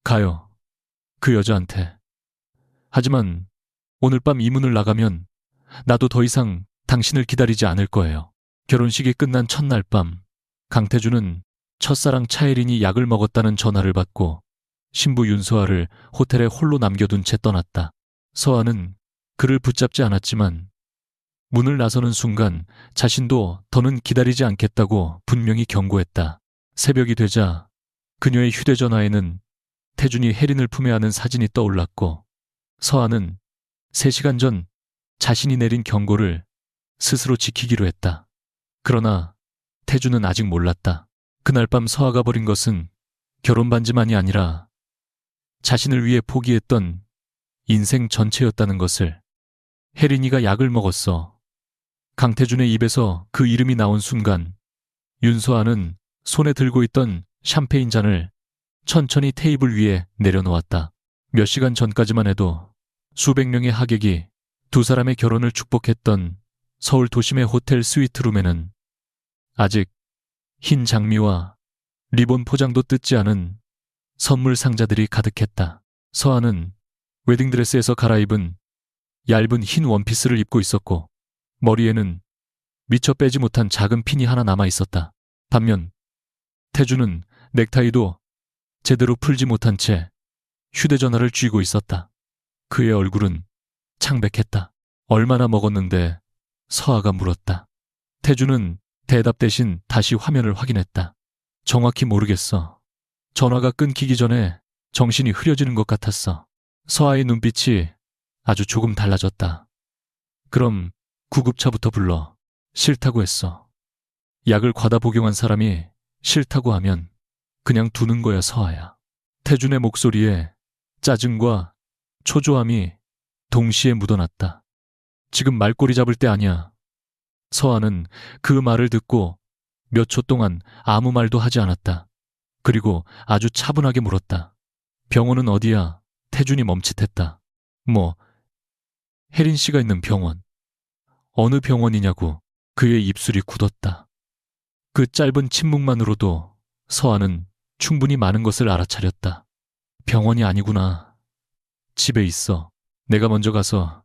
가요. 그 여자한테. 하지만 오늘 밤 이 문을 나가면 나도 더 이상 당신을 기다리지 않을 거예요. 결혼식이 끝난 첫날 밤, 강태준은 첫사랑 차혜린이 약을 먹었다는 전화를 받고 신부 윤서아를 호텔에 홀로 남겨둔 채 떠났다. 서아는 그를 붙잡지 않았지만 문을 나서는 순간 자신도 더는 기다리지 않겠다고 분명히 경고했다. 새벽이 되자 그녀의 휴대전화에는 태준이 혜린을 품에 안은 사진이 떠올랐고 서아는 3시간 전 자신이 내린 경고를 스스로 지키기로 했다. 그러나 태준은 아직 몰랐다. 그날 밤 서아가 버린 것은 결혼 반지만이 아니라 자신을 위해 포기했던 인생 전체였다는 것을. 혜린이가 약을 먹었어. 강태준의 입에서 그 이름이 나온 순간 윤서아는 손에 들고 있던 샴페인 잔을 천천히 테이블 위에 내려놓았다. 몇 시간 전까지만 해도 수백 명의 하객이 두 사람의 결혼을 축복했던 서울 도심의 호텔 스위트룸에는 아직 흰 장미와 리본 포장도 뜯지 않은 선물 상자들이 가득했다. 서아는 웨딩드레스에서 갈아입은 얇은 흰 원피스를 입고 있었고 머리에는 미처 빼지 못한 작은 핀이 하나 남아 있었다. 반면 태준은 넥타이도 제대로 풀지 못한 채 휴대전화를 쥐고 있었다. 그의 얼굴은 창백했다. 얼마나 먹었는데? 서아가 물었다. 태준은 대답 대신 다시 화면을 확인했다. 정확히 모르겠어. 전화가 끊기기 전에 정신이 흐려지는 것 같았어. 서아의 눈빛이 아주 조금 달라졌다. 그럼 구급차부터 불러. 싫다고 했어. 약을 과다 복용한 사람이 싫다고 하면 그냥 두는 거야, 서아야. 태준의 목소리에 짜증과 초조함이 동시에 묻어났다. 지금 말꼬리 잡을 때 아니야. 서아는 그 말을 듣고 몇 초 동안 아무 말도 하지 않았다. 그리고 아주 차분하게 물었다. 병원은 어디야? 태준이 멈칫했다. 혜린 씨가 있는 병원. 어느 병원이냐고. 그의 입술이 굳었다. 그 짧은 침묵만으로도 서아는 충분히 많은 것을 알아차렸다. 병원이 아니구나. 집에 있어. 내가 먼저 가서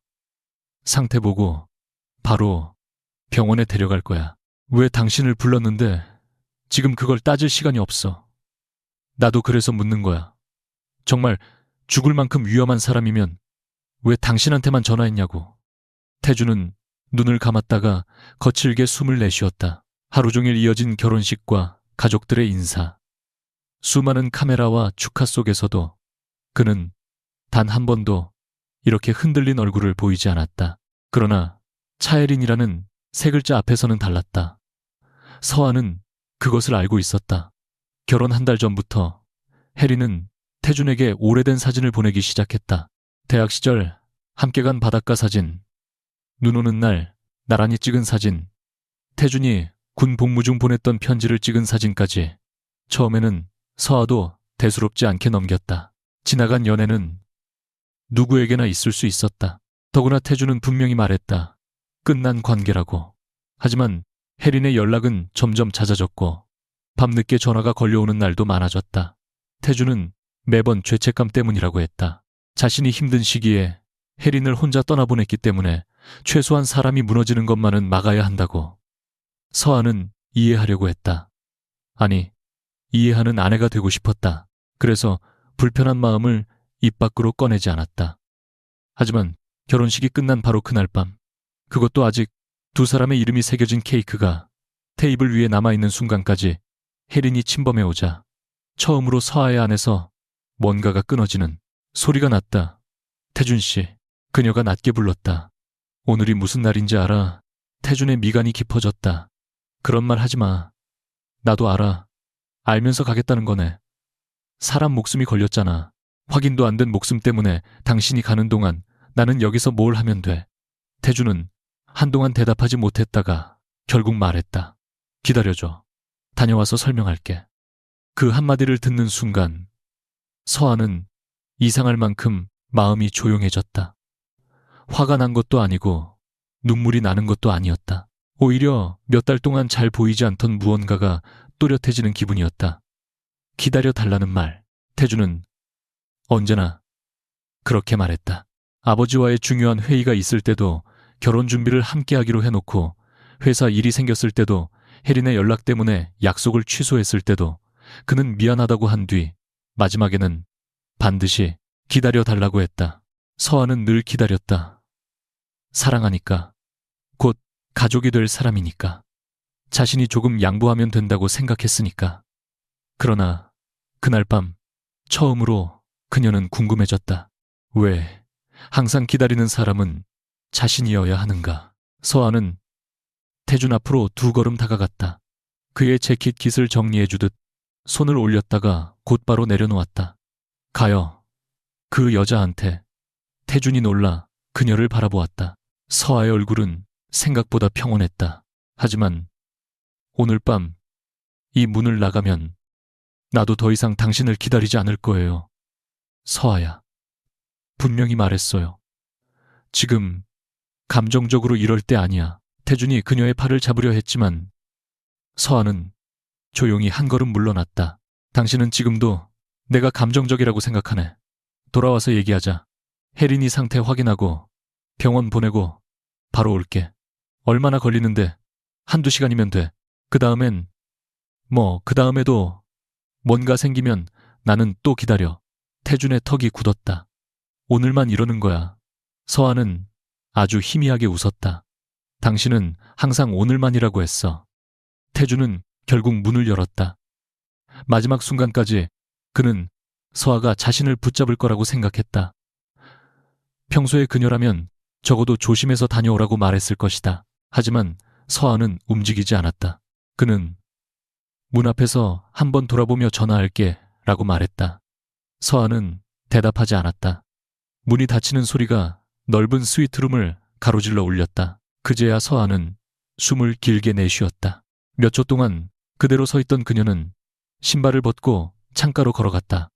상태 보고 바로 병원에 데려갈 거야. 왜 당신을 불렀는데 지금 그걸 따질 시간이 없어. 나도 그래서 묻는 거야. 정말 죽을 만큼 위험한 사람이면 왜 당신한테만 전화했냐고. 태준은 눈을 감았다가 거칠게 숨을 내쉬었다. 하루 종일 이어진 결혼식과 가족들의 인사. 수많은 카메라와 축하 속에서도 그는 단 한 번도 이렇게 흔들린 얼굴을 보이지 않았다. 그러나 차혜린이라는 세 글자 앞에서는 달랐다. 서아는 그것을 알고 있었다. 결혼 한 달 전부터 혜린은 태준에게 오래된 사진을 보내기 시작했다. 대학 시절 함께 간 바닷가 사진, 눈 오는 날 나란히 찍은 사진, 태준이 군 복무 중 보냈던 편지를 찍은 사진까지. 처음에는 서아도 대수롭지 않게 넘겼다. 지나간 연애는 누구에게나 있을 수 있었다. 더구나 태준은 분명히 말했다. 끝난 관계라고. 하지만 혜린의 연락은 점점 잦아졌고 밤늦게 전화가 걸려오는 날도 많아졌다. 태준은 매번 죄책감 때문이라고 했다. 자신이 힘든 시기에 혜린을 혼자 떠나보냈기 때문에 최소한 사람이 무너지는 것만은 막아야 한다고. 서아는 이해하려고 했다. 아니, 이해하는 아내가 되고 싶었다. 그래서 불편한 마음을 입 밖으로 꺼내지 않았다. 하지만 결혼식이 끝난 바로 그날 밤, 그것도 아직 두 사람의 이름이 새겨진 케이크가 테이블 위에 남아있는 순간까지 혜린이 침범해오자 처음으로 서아의 안에서 뭔가가 끊어지는 소리가 났다. 태준 씨. 그녀가 낮게 불렀다. 오늘이 무슨 날인지 알아? 태준의 미간이 깊어졌다. 그런 말 하지 마. 나도 알아. 알면서 가겠다는 거네. 사람 목숨이 걸렸잖아. 확인도 안 된 목숨 때문에 당신이 가는 동안 나는 여기서 뭘 하면 돼. 태준은 한동안 대답하지 못했다가 결국 말했다. 기다려줘. 다녀와서 설명할게. 그 한마디를 듣는 순간 서아는 이상할 만큼 마음이 조용해졌다. 화가 난 것도 아니고 눈물이 나는 것도 아니었다. 오히려 몇 달 동안 잘 보이지 않던 무언가가 또렷해지는 기분이었다. 기다려달라는 말. 태준은 언제나 그렇게 말했다. 아버지와의 중요한 회의가 있을 때도 결혼 준비를 함께 하기로 해놓고 회사 일이 생겼을 때도 혜린의 연락 때문에 약속을 취소했을 때도 그는 미안하다고 한 뒤 마지막에는 반드시 기다려달라고 했다. 서아는 늘 기다렸다. 사랑하니까. 곧 가족이 될 사람이니까. 자신이 조금 양보하면 된다고 생각했으니까. 그러나 그날 밤 처음으로 그녀는 궁금해졌다. 왜 항상 기다리는 사람은 자신이어야 하는가? 서아는 태준 앞으로 2걸음 다가갔다. 그의 재킷 깃을 정리해주듯 손을 올렸다가 곧바로 내려놓았다. 가요. 그 여자한테. 태준이 놀라 그녀를 바라보았다. 서아의 얼굴은 생각보다 평온했다. 하지만 오늘 밤 이 문을 나가면 나도 더 이상 당신을 기다리지 않을 거예요. 서아야. 분명히 말했어요. 지금 감정적으로 이럴 때 아니야. 태준이 그녀의 팔을 잡으려 했지만 서아는 조용히 한 걸음 물러났다. 당신은 지금도 내가 감정적이라고 생각하네. 돌아와서 얘기하자. 혜린이 상태 확인하고 병원 보내고 바로 올게. 얼마나 걸리는데 1~2시간이면 돼. 그 다음에도 뭔가 생기면 나는 또 기다려. 태준의 턱이 굳었다. 오늘만 이러는 거야. 서아는 아주 희미하게 웃었다. 당신은 항상 오늘만이라고 했어. 태준은 결국 문을 열었다. 마지막 순간까지 그는 서아가 자신을 붙잡을 거라고 생각했다. 평소에 그녀라면 적어도 조심해서 다녀오라고 말했을 것이다. 하지만 서아는 움직이지 않았다. 그는 문 앞에서 한번 돌아보며 전화할게 라고 말했다. 서아는 대답하지 않았다. 문이 닫히는 소리가 넓은 스위트룸을 가로질러 울렸다. 그제야 서아는 숨을 길게 내쉬었다. 몇 초 동안 그대로 서 있던 그녀는 신발을 벗고 창가로 걸어갔다.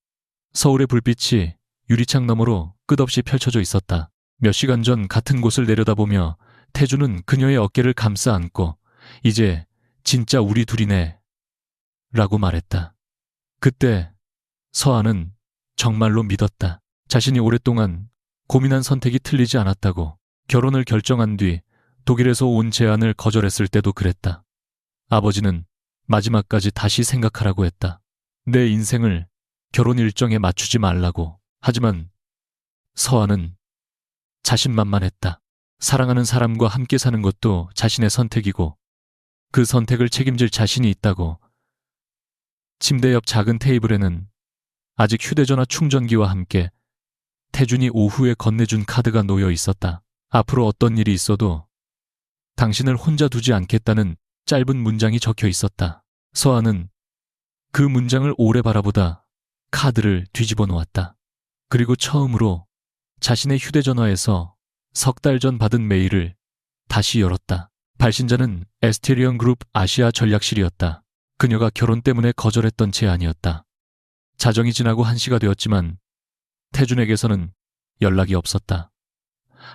서울의 불빛이 유리창 너머로 끝없이 펼쳐져 있었다. 몇 시간 전 같은 곳을 내려다보며 태준은 그녀의 어깨를 감싸 안고 이제 진짜 우리 둘이네 라고 말했다. 그때 서아는 정말로 믿었다. 자신이 오랫동안 고민한 선택이 틀리지 않았다고. 결혼을 결정한 뒤 독일에서 온 제안을 거절했을 때도 그랬다. 아버지는 마지막까지 다시 생각하라고 했다. 내 인생을 결혼 일정에 맞추지 말라고. 하지만 서아는 자신만만했다. 사랑하는 사람과 함께 사는 것도 자신의 선택이고 그 선택을 책임질 자신이 있다고. 침대 옆 작은 테이블에는 아직 휴대전화 충전기와 함께 태준이 오후에 건네준 카드가 놓여 있었다. 앞으로 어떤 일이 있어도 당신을 혼자 두지 않겠다는 짧은 문장이 적혀 있었다. 서아는 그 문장을 오래 바라보다 카드를 뒤집어 놓았다. 그리고 처음으로 자신의 휴대전화에서 3달 전 받은 메일을 다시 열었다. 발신자는 에스테리언 그룹 아시아 전략실이었다. 그녀가 결혼 때문에 거절했던 제안이었다. 자정이 지나고 1시가 되었지만 태준에게서는 연락이 없었다.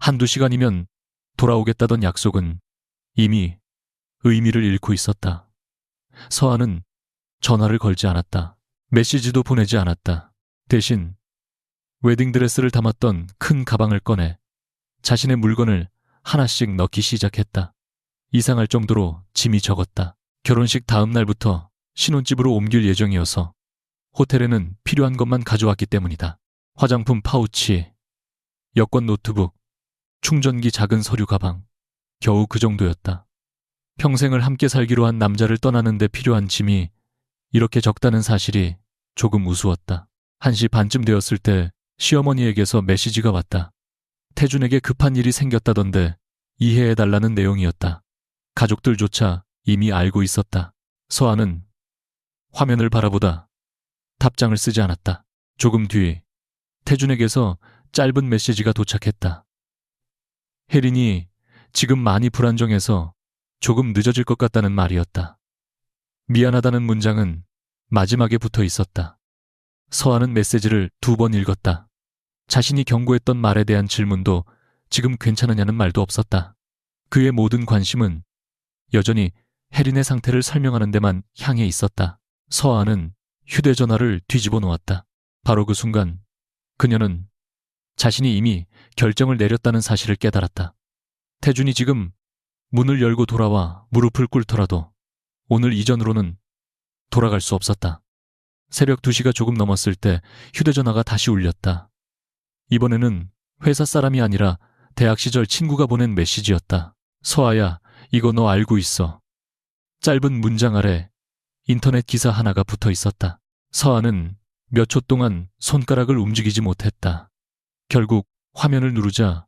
1~2시간이면 돌아오겠다던 약속은 이미 의미를 잃고 있었다. 서아는 전화를 걸지 않았다. 메시지도 보내지 않았다. 대신 웨딩드레스를 담았던 큰 가방을 꺼내 자신의 물건을 하나씩 넣기 시작했다. 이상할 정도로 짐이 적었다. 결혼식 다음 날부터 신혼집으로 옮길 예정이어서 호텔에는 필요한 것만 가져왔기 때문이다. 화장품 파우치, 여권 노트북, 충전기 작은 서류 가방, 겨우 그 정도였다. 평생을 함께 살기로 한 남자를 떠나는 데 필요한 짐이 이렇게 적다는 사실이 조금 우스웠다. 1시 반쯤 되었을 때 시어머니에게서 메시지가 왔다. 태준에게 급한 일이 생겼다던데 이해해달라는 내용이었다. 가족들조차 이미 알고 있었다. 서아는 화면을 바라보다 답장을 쓰지 않았다. 조금 뒤 태준에게서 짧은 메시지가 도착했다. 혜린이 지금 많이 불안정해서 조금 늦어질 것 같다는 말이었다. 미안하다는 문장은 마지막에 붙어 있었다. 서아는 메시지를 2번 읽었다. 자신이 경고했던 말에 대한 질문도 지금 괜찮으냐는 말도 없었다. 그의 모든 관심은 여전히 혜린의 상태를 설명하는 데만 향해 있었다. 서아는 휴대전화를 뒤집어 놓았다. 바로 그 순간 그녀는 자신이 이미 결정을 내렸다는 사실을 깨달았다. 태준이 지금 문을 열고 돌아와 무릎을 꿇더라도 오늘 이전으로는 돌아갈 수 없었다. 새벽 2시가 조금 넘었을 때 휴대전화가 다시 울렸다. 이번에는 회사 사람이 아니라 대학 시절 친구가 보낸 메시지였다. 서아야, 이거 너 알고 있어. 짧은 문장 아래 인터넷 기사 하나가 붙어 있었다. 서아는 몇 초 동안 손가락을 움직이지 못했다. 결국 화면을 누르자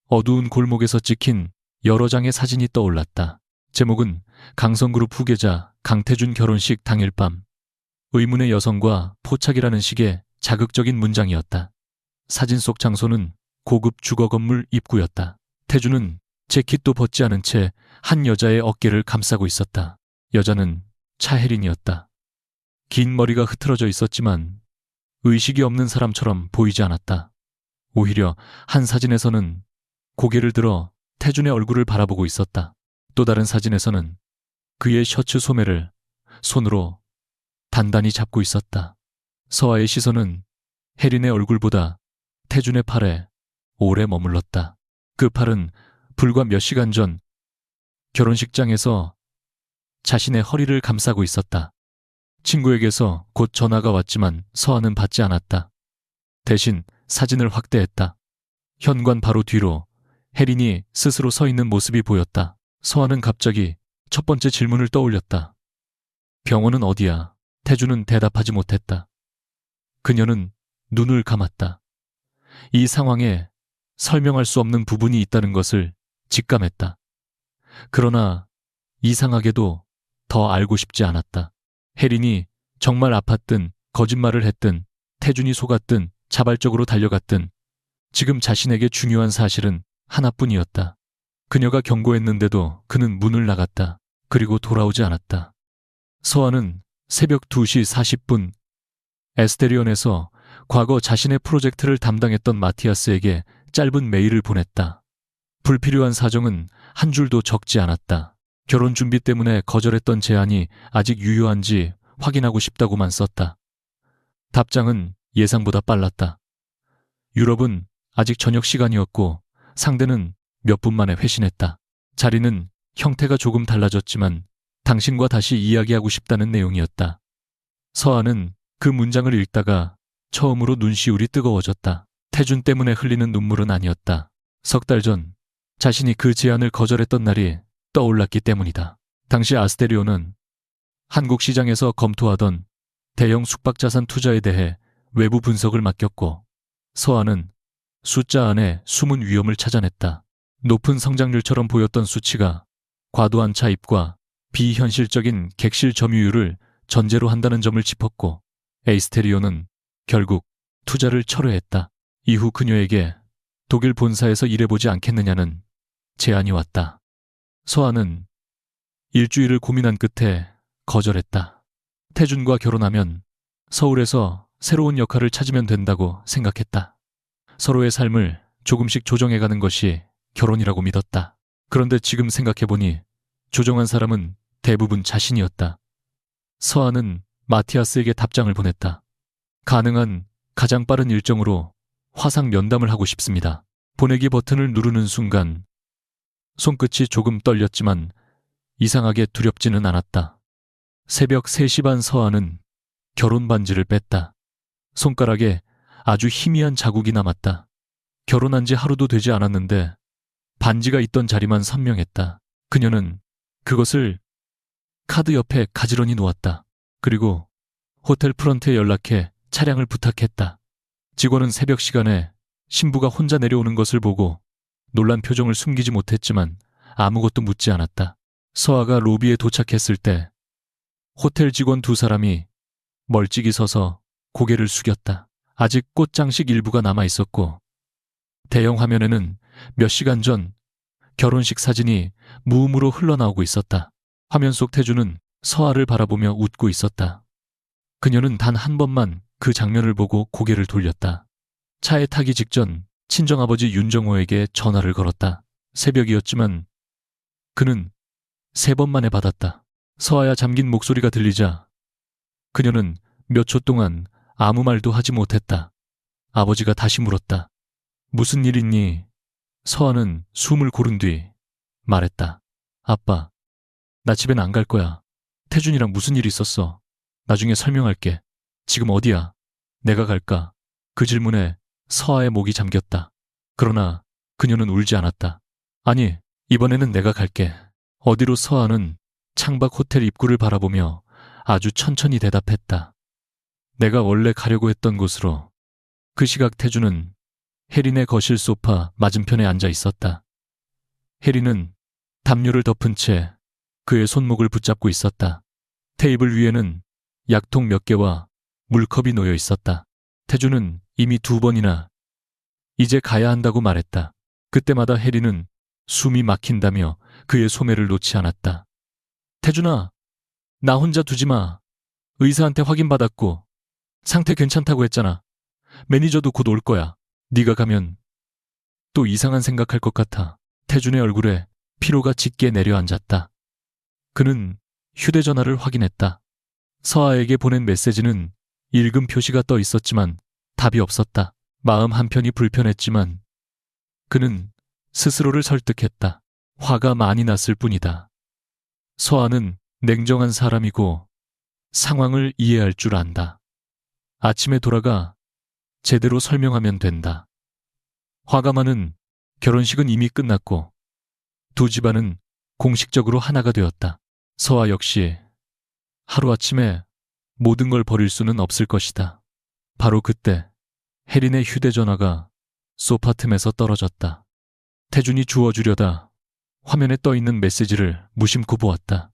어두운 골목에서 찍힌 여러 장의 사진이 떠올랐다. 제목은 강성그룹 후계자 강태준 결혼식 당일 밤. 의문의 여성과 포착이라는 식의 자극적인 문장이었다. 사진 속 장소는 고급 주거 건물 입구였다. 태준은 재킷도 벗지 않은 채 한 여자의 어깨를 감싸고 있었다. 여자는 차혜린이었다. 긴 머리가 흐트러져 있었지만 의식이 없는 사람처럼 보이지 않았다. 오히려 한 사진에서는 고개를 들어 태준의 얼굴을 바라보고 있었다. 또 다른 사진에서는 그의 셔츠 소매를 손으로 단단히 잡고 있었다. 서아의 시선은 혜린의 얼굴보다 태준의 팔에 오래 머물렀다. 그 팔은 불과 몇 시간 전 결혼식장에서 자신의 허리를 감싸고 있었다. 친구에게서 곧 전화가 왔지만 서아는 받지 않았다. 대신 사진을 확대했다. 현관 바로 뒤로 혜린이 스스로 서 있는 모습이 보였다. 서아는 갑자기 첫 번째 질문을 떠올렸다. 병원은 어디야? 태준은 대답하지 못했다. 그녀는 눈을 감았다. 이 상황에 설명할 수 없는 부분이 있다는 것을 직감했다. 그러나 이상하게도 더 알고 싶지 않았다. 혜린이 정말 아팠든 거짓말을 했든 태준이 속았든 자발적으로 달려갔든 지금 자신에게 중요한 사실은 하나뿐이었다. 그녀가 경고했는데도 그는 문을 나갔다. 그리고 돌아오지 않았다. 서아는 새벽 2시 40분 에스테리온에서 과거 자신의 프로젝트를 담당했던 마티아스에게 짧은 메일을 보냈다. 불필요한 사정은 한 줄도 적지 않았다. 결혼 준비 때문에 거절했던 제안이 아직 유효한지 확인하고 싶다고만 썼다. 답장은 예상보다 빨랐다. 유럽은 아직 저녁 시간이었고 상대는 몇 분 만에 회신했다. 자리는 형태가 조금 달라졌지만 당신과 다시 이야기하고 싶다는 내용이었다. 서아는 그 문장을 읽다가 처음으로 눈시울이 뜨거워졌다. 태준 때문에 흘리는 눈물은 아니었다. 석 달 전 자신이 그 제안을 거절했던 날이 떠올랐기 때문이다. 당시 아스테리온은 한국 시장에서 검토하던 대형 숙박자산 투자에 대해 외부 분석을 맡겼고 서아는 숫자 안에 숨은 위험을 찾아냈다. 높은 성장률처럼 보였던 수치가 과도한 차입과 비현실적인 객실 점유율을 전제로 한다는 점을 짚었고 에이스테리온은 결국 투자를 철회했다. 이후 그녀에게 독일 본사에서 일해보지 않겠느냐는 제안이 왔다. 서아는 일주일을 고민한 끝에 거절했다. 태준과 결혼하면 서울에서 새로운 역할을 찾으면 된다고 생각했다. 서로의 삶을 조금씩 조정해가는 것이 결혼이라고 믿었다. 그런데 지금 생각해보니 조정한 사람은 대부분 자신이었다. 서아는 마티아스에게 답장을 보냈다. 가능한 가장 빠른 일정으로 화상 면담을 하고 싶습니다. 보내기 버튼을 누르는 순간 손끝이 조금 떨렸지만 이상하게 두렵지는 않았다. 새벽 3시 반 서아는 결혼 반지를 뺐다. 손가락에 아주 희미한 자국이 남았다. 결혼한 지 하루도 되지 않았는데 반지가 있던 자리만 선명했다. 그녀는 그것을 카드 옆에 가지런히 놓았다. 그리고 호텔 프런트에 연락해 차량을 부탁했다. 직원은 새벽 시간에 신부가 혼자 내려오는 것을 보고 놀란 표정을 숨기지 못했지만 아무것도 묻지 않았다. 서아가 로비에 도착했을 때 호텔 직원 2사람이 멀찍이 서서 고개를 숙였다. 아직 꽃 장식 일부가 남아 있었고 대형 화면에는 몇 시간 전 결혼식 사진이 무음으로 흘러나오고 있었다. 화면 속 태주는 서아를 바라보며 웃고 있었다. 그녀는 단 한 번만 그 장면을 보고 고개를 돌렸다. 차에 타기 직전 친정아버지 윤정호에게 전화를 걸었다. 새벽이었지만 그는 3번 만에 받았다. 서아야 잠긴 목소리가 들리자 그녀는 몇 초 동안 아무 말도 하지 못했다. 아버지가 다시 물었다. 무슨 일 있니? 서아는 숨을 고른 뒤 말했다. 아빠, 나 집엔 안 갈 거야. 태준이랑 무슨 일 있었어? 나중에 설명할게. 지금 어디야? 내가 갈까? 그 질문에 서아의 목이 잠겼다. 그러나 그녀는 울지 않았다. 아니, 이번에는 내가 갈게. 어디로? 서아는 창밖 호텔 입구를 바라보며 아주 천천히 대답했다. 내가 원래 가려고 했던 곳으로. 그 시각 태준은 혜린의 거실 소파 맞은편에 앉아 있었다. 혜린은 담요를 덮은 채 그의 손목을 붙잡고 있었다. 테이블 위에는 약통 몇 개와 물컵이 놓여 있었다. 태준은 이미 2번이나 이제 가야 한다고 말했다. 그때마다 혜린은 숨이 막힌다며 그의 소매를 놓지 않았다. 태준아, 나 혼자 두지 마. 의사한테 확인받았고 상태 괜찮다고 했잖아. 매니저도 곧 올 거야. 네가 가면 또 이상한 생각할 것 같아. 태준의 얼굴에 피로가 짙게 내려앉았다. 그는 휴대전화를 확인했다. 서아에게 보낸 메시지는 읽음 표시가 떠 있었지만 답이 없었다. 마음 한편이 불편했지만 그는 스스로를 설득했다. 화가 많이 났을 뿐이다. 서아는 냉정한 사람이고 상황을 이해할 줄 안다. 아침에 돌아가 제대로 설명하면 된다. 화가 많은 결혼식은 이미 끝났고 두 집안은 공식적으로 하나가 되었다. 서아 역시 하루아침에 모든 걸 버릴 수는 없을 것이다. 바로 그때 혜린의 휴대전화가 소파 틈에서 떨어졌다. 태준이 주워주려다 화면에 떠있는 메시지를 무심코 보았다.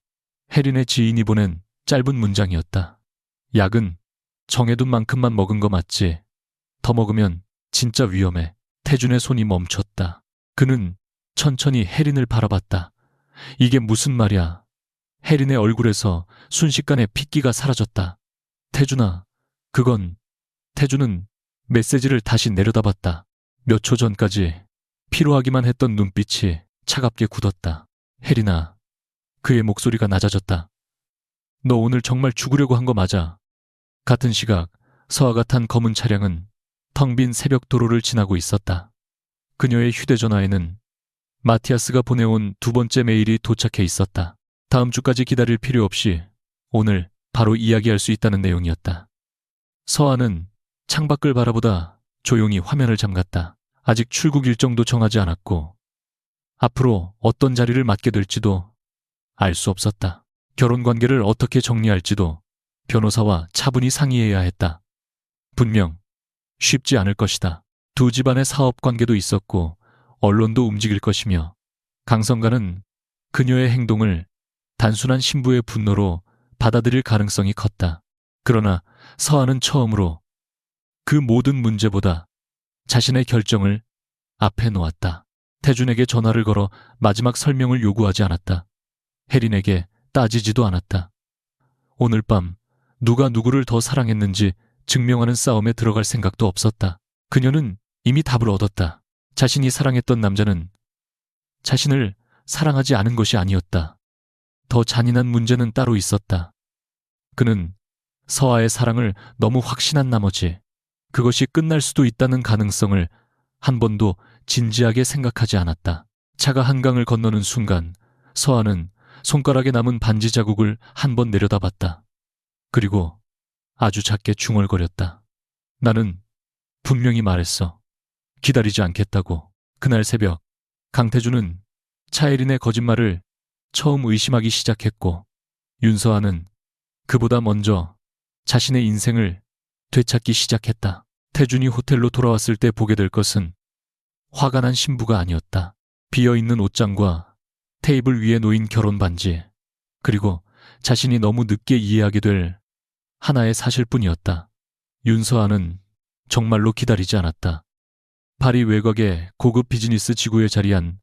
혜린의 지인이 보낸 짧은 문장이었다. 약은 정해둔 만큼만 먹은 거 맞지? 더 먹으면 진짜 위험해. 태준의 손이 멈췄다. 그는 천천히 혜린을 바라봤다. 이게 무슨 말이야? 혜린의 얼굴에서 순식간에 핏기가 사라졌다. 태준아, 그건... 태준은 메시지를 다시 내려다봤다. 몇 초 전까지 피로하기만 했던 눈빛이 차갑게 굳었다. 혜린아, 그의 목소리가 낮아졌다. 너 오늘 정말 죽으려고 한 거 맞아? 같은 시각 서아가 탄 검은 차량은 텅 빈 새벽 도로를 지나고 있었다. 그녀의 휴대전화에는 마티아스가 보내온 2번째 메일이 도착해 있었다. 다음 주까지 기다릴 필요 없이 오늘 바로 이야기할 수 있다는 내용이었다. 서아는 창밖을 바라보다 조용히 화면을 잠갔다. 아직 출국 일정도 정하지 않았고 앞으로 어떤 자리를 맡게 될지도 알 수 없었다. 결혼 관계를 어떻게 정리할지도 변호사와 차분히 상의해야 했다. 분명 쉽지 않을 것이다. 두 집안의 사업 관계도 있었고 언론도 움직일 것이며 강성가는 그녀의 행동을 단순한 신부의 분노로 받아들일 가능성이 컸다. 그러나 서아는 처음으로 그 모든 문제보다 자신의 결정을 앞에 놓았다. 태준에게 전화를 걸어 마지막 설명을 요구하지 않았다. 혜린에게 따지지도 않았다. 오늘 밤 누가 누구를 더 사랑했는지 증명하는 싸움에 들어갈 생각도 없었다. 그녀는 이미 답을 얻었다. 자신이 사랑했던 남자는 자신을 사랑하지 않은 것이 아니었다. 더 잔인한 문제는 따로 있었다. 그는 서아의 사랑을 너무 확신한 나머지 그것이 끝날 수도 있다는 가능성을 한 번도 진지하게 생각하지 않았다. 차가 한강을 건너는 순간 서아는 손가락에 남은 반지 자국을 한 번 내려다봤다. 그리고 아주 작게 중얼거렸다. 나는 분명히 말했어. 기다리지 않겠다고. 그날 새벽 강태준은 차혜린의 거짓말을 처음 의심하기 시작했고 윤서아는 그보다 먼저 자신의 인생을 되찾기 시작했다. 태준이 호텔로 돌아왔을 때 보게 될 것은 화가 난 신부가 아니었다. 비어있는 옷장과 테이블 위에 놓인 결혼 반지, 그리고 자신이 너무 늦게 이해하게 될 하나의 사실뿐이었다. 윤서아는 정말로 기다리지 않았다. 파리 외곽의 고급 비즈니스 지구에 자리한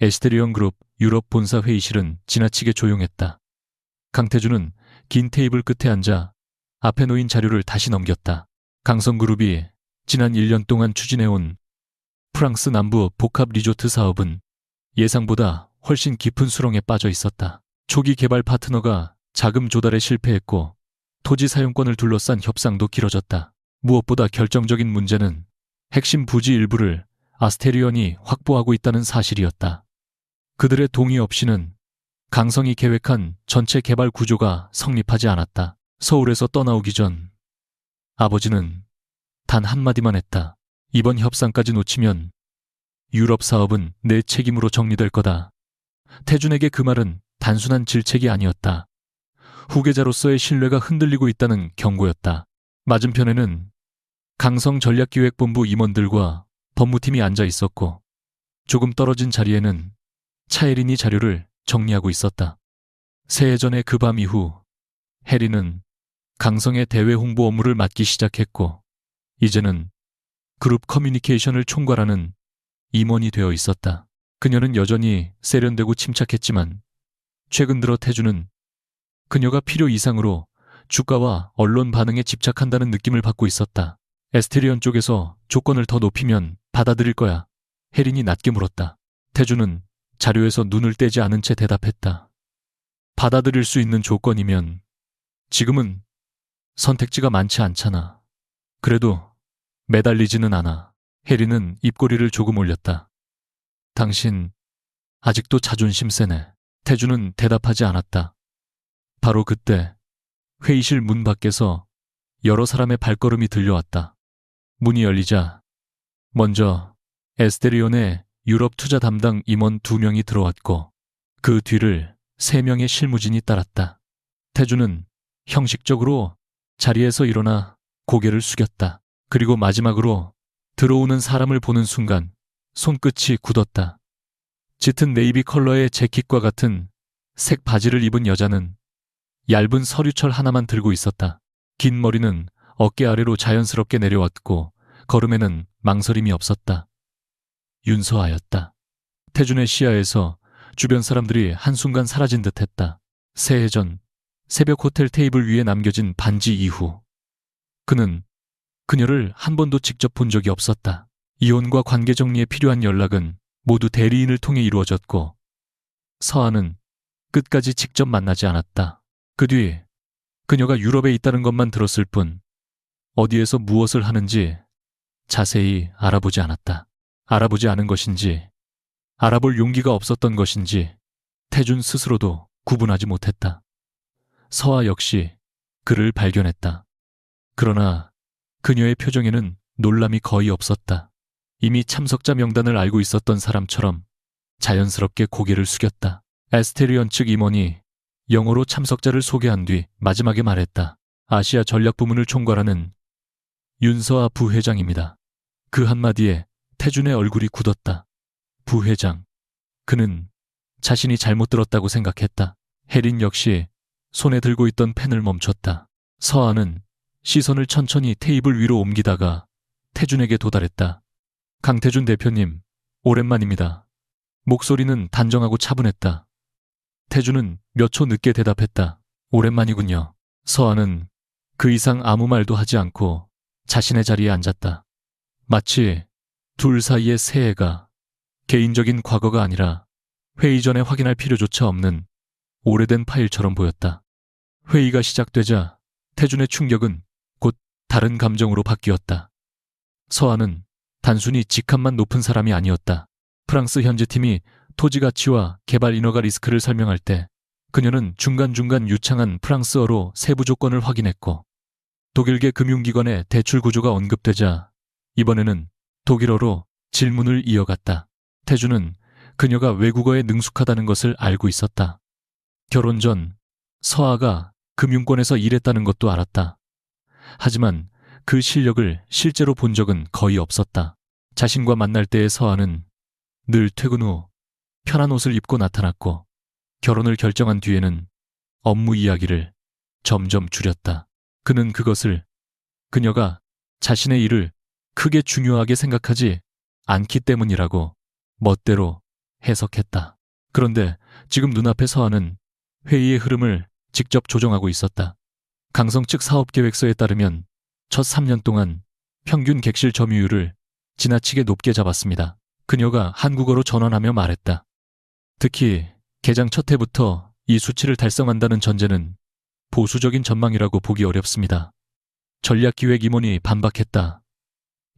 에스테리온 그룹 유럽 본사 회의실은 지나치게 조용했다. 강태준은 긴 테이블 끝에 앉아 앞에 놓인 자료를 다시 넘겼다. 강성그룹이 지난 1년 동안 추진해온 프랑스 남부 복합 리조트 사업은 예상보다 훨씬 깊은 수렁에 빠져 있었다. 초기 개발 파트너가 자금 조달에 실패했고 토지 사용권을 둘러싼 협상도 길어졌다. 무엇보다 결정적인 문제는 핵심 부지 일부를 아스테리온이 확보하고 있다는 사실이었다. 그들의 동의 없이는 강성이 계획한 전체 개발 구조가 성립하지 않았다. 서울에서 떠나오기 전 아버지는 단 한마디만 했다. 이번 협상까지 놓치면 유럽 사업은 내 책임으로 정리될 거다. 태준에게 그 말은 단순한 질책이 아니었다. 후계자로서의 신뢰가 흔들리고 있다는 경고였다. 맞은편에는 강성 전략기획본부 임원들과 법무팀이 앉아 있었고 조금 떨어진 자리에는 차혜린이 자료를 정리하고 있었다. 새해 전에 그 밤 이후 혜린은 강성의 대외 홍보 업무를 맡기 시작했고 이제는 그룹 커뮤니케이션을 총괄하는 임원이 되어 있었다. 그녀는 여전히 세련되고 침착했지만 최근 들어 태주는 그녀가 필요 이상으로 주가와 언론 반응에 집착한다는 느낌을 받고 있었다. 에스테리온 쪽에서 조건을 더 높이면 받아들일 거야. 혜린이 낮게 물었다. 태주는 자료에서 눈을 떼지 않은 채 대답했다. 받아들일 수 있는 조건이면 지금은 선택지가 많지 않잖아. 그래도 매달리지는 않아. 혜린은 입꼬리를 조금 올렸다. 당신 아직도 자존심 세네. 태주는 대답하지 않았다. 바로 그때 회의실 문 밖에서 여러 사람의 발걸음이 들려왔다. 문이 열리자 먼저 에스테리온의 유럽 투자 담당 임원 2명이 들어왔고 그 뒤를 3명의 실무진이 따랐다. 태주는 형식적으로 자리에서 일어나 고개를 숙였다. 그리고 마지막으로 들어오는 사람을 보는 순간 손끝이 굳었다. 짙은 네이비 컬러의 재킷과 같은 색 바지를 입은 여자는 얇은 서류철 하나만 들고 있었다. 긴 머리는 어깨 아래로 자연스럽게 내려왔고 걸음에는 망설임이 없었다. 윤서아였다. 태준의 시야에서 주변 사람들이 한순간 사라진 듯했다. 새해 전 새벽 호텔 테이블 위에 남겨진 반지 이후 그는 그녀를 한 번도 직접 본 적이 없었다. 이혼과 관계 정리에 필요한 연락은 모두 대리인을 통해 이루어졌고 서아는 끝까지 직접 만나지 않았다. 그 뒤 그녀가 유럽에 있다는 것만 들었을 뿐 어디에서 무엇을 하는지 자세히 알아보지 않았다. 알아보지 않은 것인지 알아볼 용기가 없었던 것인지 태준 스스로도 구분하지 못했다. 서아 역시 그를 발견했다. 그러나 그녀의 표정에는 놀람이 거의 없었다. 이미 참석자 명단을 알고 있었던 사람처럼 자연스럽게 고개를 숙였다. 에스테리온 측 임원이 영어로 참석자를 소개한 뒤 마지막에 말했다. 아시아 전략부문을 총괄하는 윤서아 부회장입니다. 그 한마디에 태준의 얼굴이 굳었다. 부회장. 그는 자신이 잘못 들었다고 생각했다. 혜린 역시 손에 들고 있던 펜을 멈췄다. 서아는 시선을 천천히 테이블 위로 옮기다가 태준에게 도달했다. 강태준 대표님, 오랜만입니다. 목소리는 단정하고 차분했다. 태준은 몇 초 늦게 대답했다. 오랜만이군요. 서아는 그 이상 아무 말도 하지 않고 자신의 자리에 앉았다. 마치 둘 사이의 새해가 개인적인 과거가 아니라 회의 전에 확인할 필요조차 없는 오래된 파일처럼 보였다. 회의가 시작되자 태준의 충격은 곧 다른 감정으로 바뀌었다. 서아는 단순히 직함만 높은 사람이 아니었다. 프랑스 현지팀이 토지 가치와 개발 인허가 리스크를 설명할 때 그녀는 중간중간 유창한 프랑스어로 세부 조건을 확인했고 독일계 금융기관의 대출 구조가 언급되자 이번에는 독일어로 질문을 이어갔다. 태준은 그녀가 외국어에 능숙하다는 것을 알고 있었다. 결혼 전 서아가 금융권에서 일했다는 것도 알았다. 하지만 그 실력을 실제로 본 적은 거의 없었다. 자신과 만날 때의 서아는 늘 퇴근 후 편한 옷을 입고 나타났고 결혼을 결정한 뒤에는 업무 이야기를 점점 줄였다. 그는 그것을 그녀가 자신의 일을 크게 중요하게 생각하지 않기 때문이라고 멋대로 해석했다. 그런데 지금 눈앞에 서아는 회의의 흐름을 직접 조정하고 있었다. 강성 측 사업계획서에 따르면 첫 3년 동안 평균 객실 점유율을 지나치게 높게 잡았습니다. 그녀가 한국어로 전환하며 말했다. 특히 개장 첫 해부터 이 수치를 달성한다는 전제는 보수적인 전망이라고 보기 어렵습니다. 전략기획 임원이 반박했다.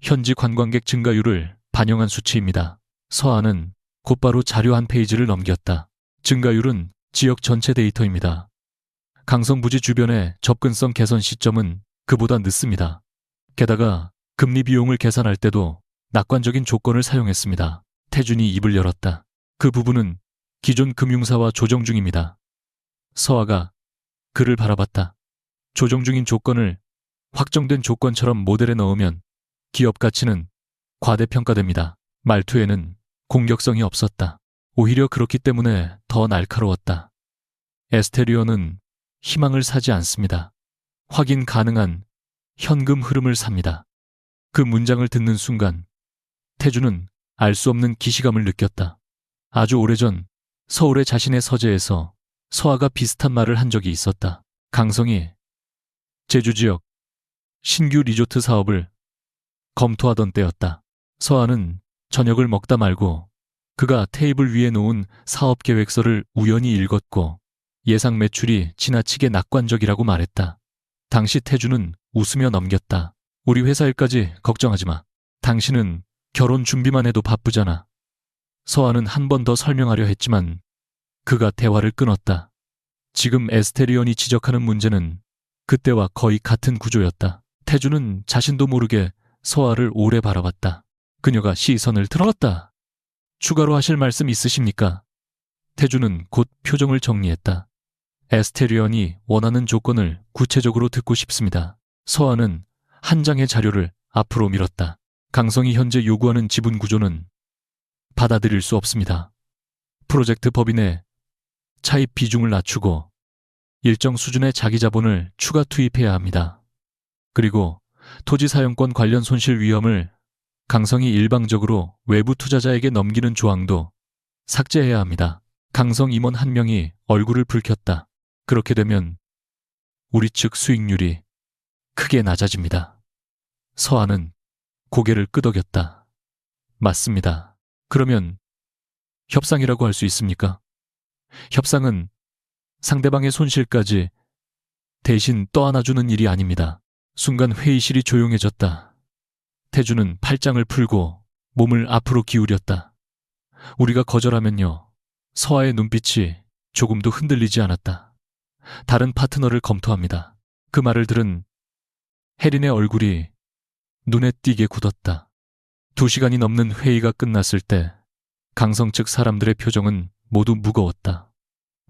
현지 관광객 증가율을 반영한 수치입니다. 서한은 곧바로 자료 한 페이지를 넘겼다. 증가율은 지역 전체 데이터입니다. 강성 부지 주변의 접근성 개선 시점은 그보다 늦습니다. 게다가 금리 비용을 계산할 때도 낙관적인 조건을 사용했습니다. 태준이 입을 열었다. 그 부분은 기존 금융사와 조정 중입니다. 서아가 그를 바라봤다. 조정 중인 조건을 확정된 조건처럼 모델에 넣으면 기업 가치는 과대평가됩니다. 말투에는 공격성이 없었다. 오히려 그렇기 때문에 더 날카로웠다. 에스테리온은 희망을 사지 않습니다. 확인 가능한 현금 흐름을 삽니다. 그 문장을 듣는 순간 태주는 알 수 없는 기시감을 느꼈다. 아주 오래전 서울의 자신의 서재에서 서아가 비슷한 말을 한 적이 있었다. 강성이 제주 지역 신규 리조트 사업을 검토하던 때였다. 서아는 저녁을 먹다 말고 그가 테이블 위에 놓은 사업 계획서를 우연히 읽었고 예상 매출이 지나치게 낙관적이라고 말했다. 당시 태주는 웃으며 넘겼다. 우리 회사 일까지 걱정하지 마. 당신은 결혼 준비만 해도 바쁘잖아. 서아는 한 번 더 설명하려 했지만 그가 대화를 끊었다. 지금 에스테리온이 지적하는 문제는 그때와 거의 같은 구조였다. 태주는 자신도 모르게 서아를 오래 바라봤다. 그녀가 시선을 틀었다. 추가로 하실 말씀 있으십니까? 태주는 곧 표정을 정리했다. 에스테리온이 원하는 조건을 구체적으로 듣고 싶습니다. 서아는 한 장의 자료를 앞으로 밀었다. 강성이 현재 요구하는 지분 구조는 받아들일 수 없습니다. 프로젝트 법인의 차입 비중을 낮추고 일정 수준의 자기 자본을 추가 투입해야 합니다. 그리고 토지 사용권 관련 손실 위험을 강성이 일방적으로 외부 투자자에게 넘기는 조항도 삭제해야 합니다. 강성 임원 한 명이 얼굴을 붉혔다. 그렇게 되면 우리 측 수익률이 크게 낮아집니다. 서아는 고개를 끄덕였다. 맞습니다. 그러면 협상이라고 할 수 있습니까? 협상은 상대방의 손실까지 대신 떠안아주는 일이 아닙니다. 순간 회의실이 조용해졌다. 태주는 팔짱을 풀고 몸을 앞으로 기울였다. 우리가 거절하면요. 서아의 눈빛이 조금도 흔들리지 않았다. 다른 파트너를 검토합니다. 그 말을 들은 혜린의 얼굴이 눈에 띄게 굳었다. 2시간이 넘는 회의가 끝났을 때 강성 측 사람들의 표정은 모두 무거웠다.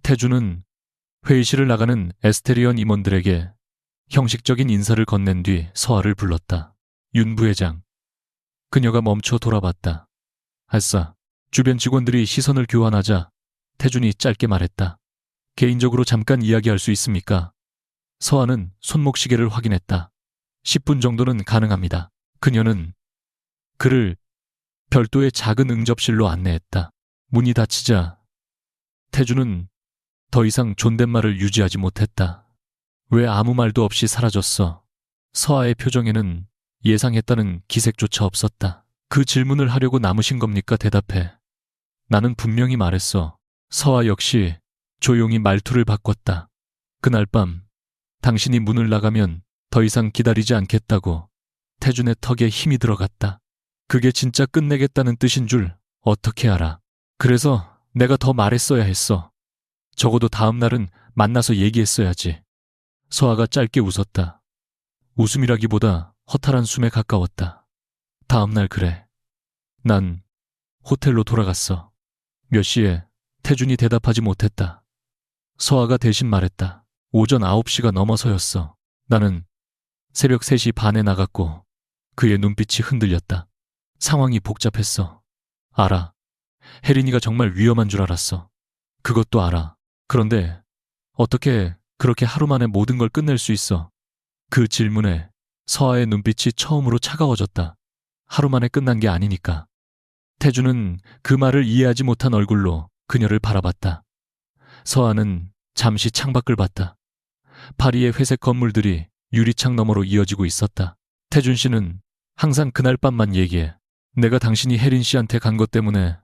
태주는 회의실을 나가는 에스테리온 임원들에게 형식적인 인사를 건넨 뒤 서아를 불렀다. 윤 부회장. 그녀가 멈춰 돌아봤다. 알싸. 주변 직원들이 시선을 교환하자 태준이 짧게 말했다. 개인적으로 잠깐 이야기할 수 있습니까? 서아는 손목시계를 확인했다. 10분 정도는 가능합니다. 그녀는 그를 별도의 작은 응접실로 안내했다. 문이 닫히자 태주는 더 이상 존댓말을 유지하지 못했다. 왜 아무 말도 없이 사라졌어? 서아의 표정에는 예상했다는 기색조차 없었다. 그 질문을 하려고 남으신 겁니까? 대답해. 나는 분명히 말했어. 서아 역시 조용히 말투를 바꿨다. 그날 밤 당신이 문을 나가면 더 이상 기다리지 않겠다고. 태준의 턱에 힘이 들어갔다. 그게 진짜 끝내겠다는 뜻인 줄 어떻게 알아? 그래서 내가 더 말했어야 했어. 적어도 다음 날은 만나서 얘기했어야지. 서아가 짧게 웃었다. 웃음이라기보다 허탈한 숨에 가까웠다. 다음 날 그래. 난 호텔로 돌아갔어. 몇 시에? 태준이 대답하지 못했다. 서아가 대신 말했다. 오전 9시가 넘어서였어. 나는 새벽 3시 반에 나갔고 그의 눈빛이 흔들렸다. 상황이 복잡했어. 알아. 혜린이가 정말 위험한 줄 알았어. 그것도 알아. 그런데 어떻게 그렇게 하루 만에 모든 걸 끝낼 수 있어? 그 질문에 서아의 눈빛이 처음으로 차가워졌다. 하루 만에 끝난 게 아니니까. 태주는 그 말을 이해하지 못한 얼굴로 그녀를 바라봤다. 서아는 잠시 창밖을 봤다. 파리의 회색 건물들이 유리창 너머로 이어지고 있었다. 태준 씨는 항상 그날 밤만 얘기해. 내가 당신이 혜린 씨한테 간 것 때문에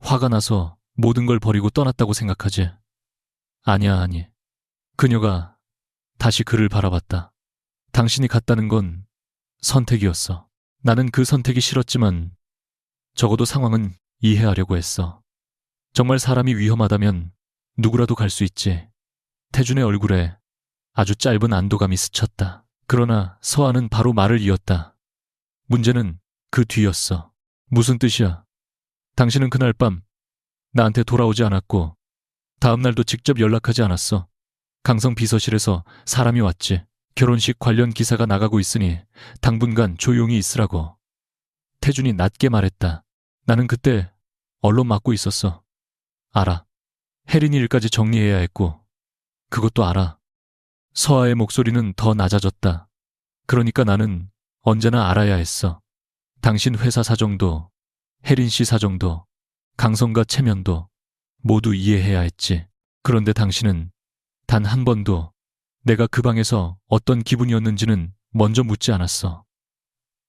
화가 나서 모든 걸 버리고 떠났다고 생각하지. 아니야, 아니. 그녀가 다시 그를 바라봤다. 당신이 갔다는 건 선택이었어. 나는 그 선택이 싫었지만 적어도 상황은 이해하려고 했어. 정말 사람이 위험하다면 누구라도 갈 수 있지. 태준의 얼굴에 아주 짧은 안도감이 스쳤다. 그러나 서아는 바로 말을 이었다. 문제는 그 뒤였어. 무슨 뜻이야? 당신은 그날 밤 나한테 돌아오지 않았고 다음 날도 직접 연락하지 않았어. 강성 비서실에서 사람이 왔지. 결혼식 관련 기사가 나가고 있으니 당분간 조용히 있으라고. 태준이 낮게 말했다. 나는 그때 언론 맡고 있었어. 알아. 혜린이 일까지 정리해야 했고 그것도 알아. 서아의 목소리는 더 낮아졌다. 그러니까 나는 언제나 알아야 했어. 당신 회사 사정도, 혜린 씨 사정도, 강성과 체면도 모두 이해해야 했지. 그런데 당신은 단 한 번도 내가 그 방에서 어떤 기분이었는지는 먼저 묻지 않았어.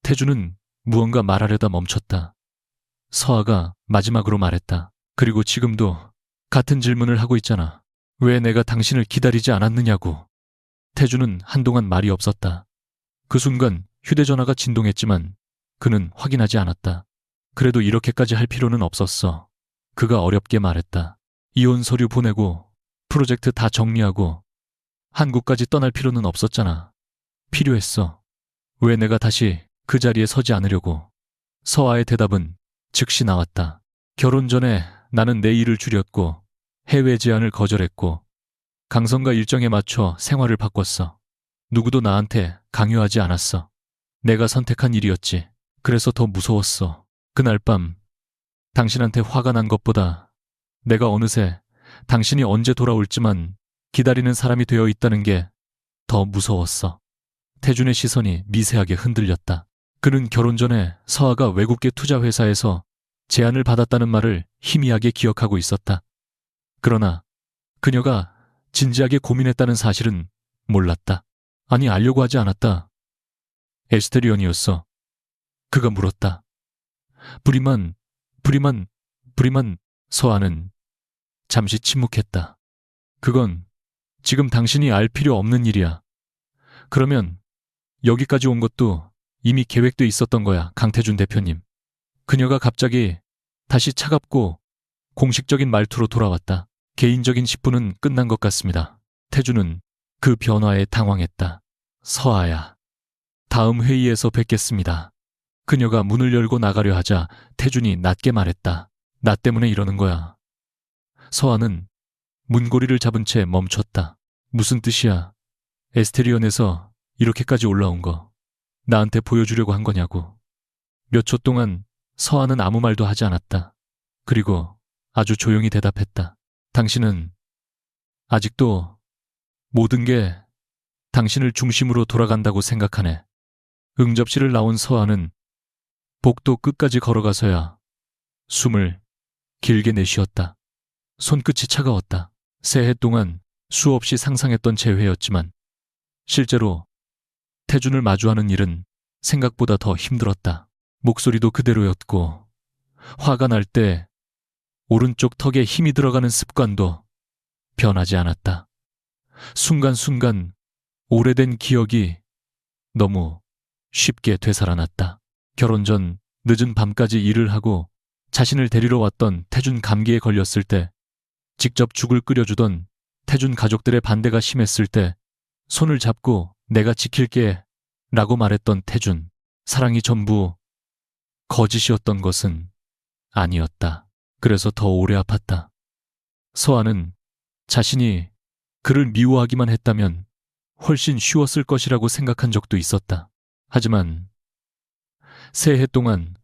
태주는 무언가 말하려다 멈췄다. 서아가 마지막으로 말했다. 그리고 지금도 같은 질문을 하고 있잖아. 왜 내가 당신을 기다리지 않았느냐고. 태주는 한동안 말이 없었다. 그 순간 휴대전화가 진동했지만 그는 확인하지 않았다. 그래도 이렇게까지 할 필요는 없었어. 그가 어렵게 말했다. 이혼 서류 보내고 프로젝트 다 정리하고 한국까지 떠날 필요는 없었잖아. 필요했어. 왜 내가 다시 그 자리에 서지 않으려고. 서아의 대답은 즉시 나왔다. 결혼 전에 나는 내 일을 줄였고 해외 제안을 거절했고 강성과 일정에 맞춰 생활을 바꿨어. 누구도 나한테 강요하지 않았어. 내가 선택한 일이었지. 그래서 더 무서웠어. 그날 밤 당신한테 화가 난 것보다 내가 어느새 당신이 언제 돌아올지만 기다리는 사람이 되어 있다는 게 더 무서웠어. 태준의 시선이 미세하게 흔들렸다. 그는 결혼 전에 서아가 외국계 투자회사에서 제안을 받았다는 말을 희미하게 기억하고 있었다. 그러나 그녀가 진지하게 고민했다는 사실은 몰랐다. 아니, 알려고 하지 않았다. 에스테리언이었어. 그가 물었다. 불이만, 서아는 잠시 침묵했다. 그건 지금 당신이 알 필요 없는 일이야. 그러면 여기까지 온 것도 이미 계획돼 있었던 거야, 강태준 대표님. 그녀가 갑자기 다시 차갑고 공식적인 말투로 돌아왔다. 개인적인 10분은 끝난 것 같습니다. 태준은 그 변화에 당황했다. 서아야, 다음 회의에서 뵙겠습니다. 그녀가 문을 열고 나가려 하자 태준이 낮게 말했다. 나 때문에 이러는 거야. 서아는 문고리를 잡은 채 멈췄다. 무슨 뜻이야? 에스테리온에서 이렇게까지 올라온 거 나한테 보여주려고 한 거냐고. 몇 초 동안 서아는 아무 말도 하지 않았다. 그리고 아주 조용히 대답했다. 당신은 아직도 모든 게 당신을 중심으로 돌아간다고 생각하네. 응접실을 나온 서아는 복도 끝까지 걸어가서야 숨을 길게 내쉬었다. 손끝이 차가웠다. 새해 동안 수없이 상상했던 재회였지만 실제로 태준을 마주하는 일은 생각보다 더 힘들었다. 목소리도 그대로였고 화가 날 때 오른쪽 턱에 힘이 들어가는 습관도 변하지 않았다. 순간순간 오래된 기억이 너무 쉽게 되살아났다. 결혼 전 늦은 밤까지 일을 하고 자신을 데리러 왔던 태준 감기에 걸렸을 때, 직접 죽을 끓여주던 태준 가족들의 반대가 심했을 때 손을 잡고 내가 지킬게 라고 말했던 태준. 사랑이 전부 거짓이었던 것은 아니었다. 그래서 더 오래 아팠다. 서아는 자신이 그를 미워하기만 했다면 훨씬 쉬웠을 것이라고 생각한 적도 있었다. 하지만 새해 동안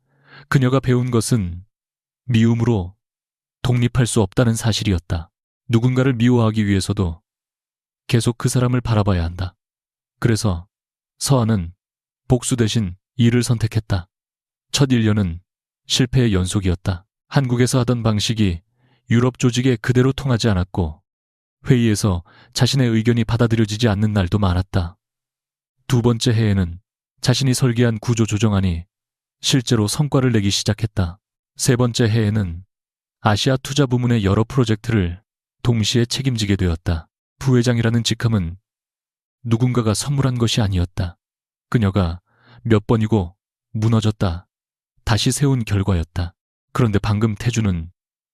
그녀가 배운 것은 미움으로 독립할 수 없다는 사실이었다. 누군가를 미워하기 위해서도 계속 그 사람을 바라봐야 한다. 그래서 서아는 복수 대신 일을 선택했다. 첫 1년은 실패의 연속이었다. 한국에서 하던 방식이 유럽 조직에 그대로 통하지 않았고 회의에서 자신의 의견이 받아들여지지 않는 날도 많았다. 두 번째 해에는 자신이 설계한 구조 조정안이 실제로 성과를 내기 시작했다. 세 번째 해에는 아시아 투자 부문의 여러 프로젝트를 동시에 책임지게 되었다. 부회장이라는 직함은 누군가가 선물한 것이 아니었다. 그녀가 몇 번이고 무너졌다 다시 세운 결과였다. 그런데 방금 태주는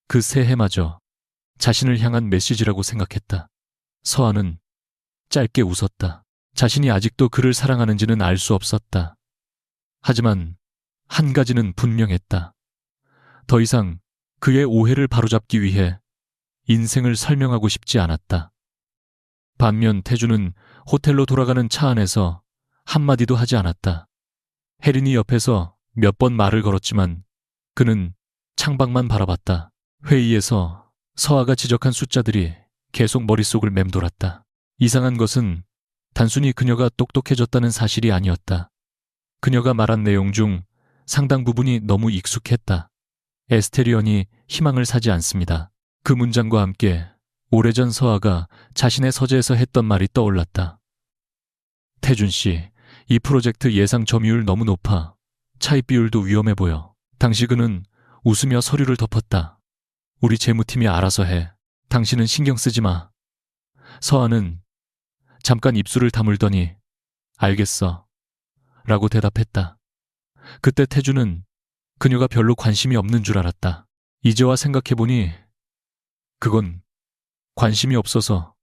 그 새해마저 자신을 향한 메시지라고 생각했다. 서아는 짧게 웃었다. 자신이 아직도 그를 사랑하는지는 알 수 없었다. 하지만 한 가지는 분명했다. 더 이상 그의 오해를 바로잡기 위해 인생을 설명하고 싶지 않았다. 반면 태주는 호텔로 돌아가는 차 안에서 한마디도 하지 않았다. 혜린이 옆에서 몇 번 말을 걸었지만 그는 창밖만 바라봤다. 회의에서 서아가 지적한 숫자들이 계속 머릿속을 맴돌았다. 이상한 것은 단순히 그녀가 똑똑해졌다는 사실이 아니었다. 그녀가 말한 내용 중 상당 부분이 너무 익숙했다. 에스테리언이 희망을 사지 않습니다. 그 문장과 함께 오래전 서아가 자신의 서재에서 했던 말이 떠올랐다. 태준 씨, 이 프로젝트 예상 점유율 너무 높아. 차입 비율도 위험해 보여. 당시 그는 웃으며 서류를 덮었다. 우리 재무팀이 알아서 해. 당신은 신경 쓰지 마. 서아는 잠깐 입술을 다물더니 알겠어. 라고 대답했다. 그때 태주는 그녀가 별로 관심이 없는 줄 알았다. 이제와 생각해보니 그건 관심이 없어서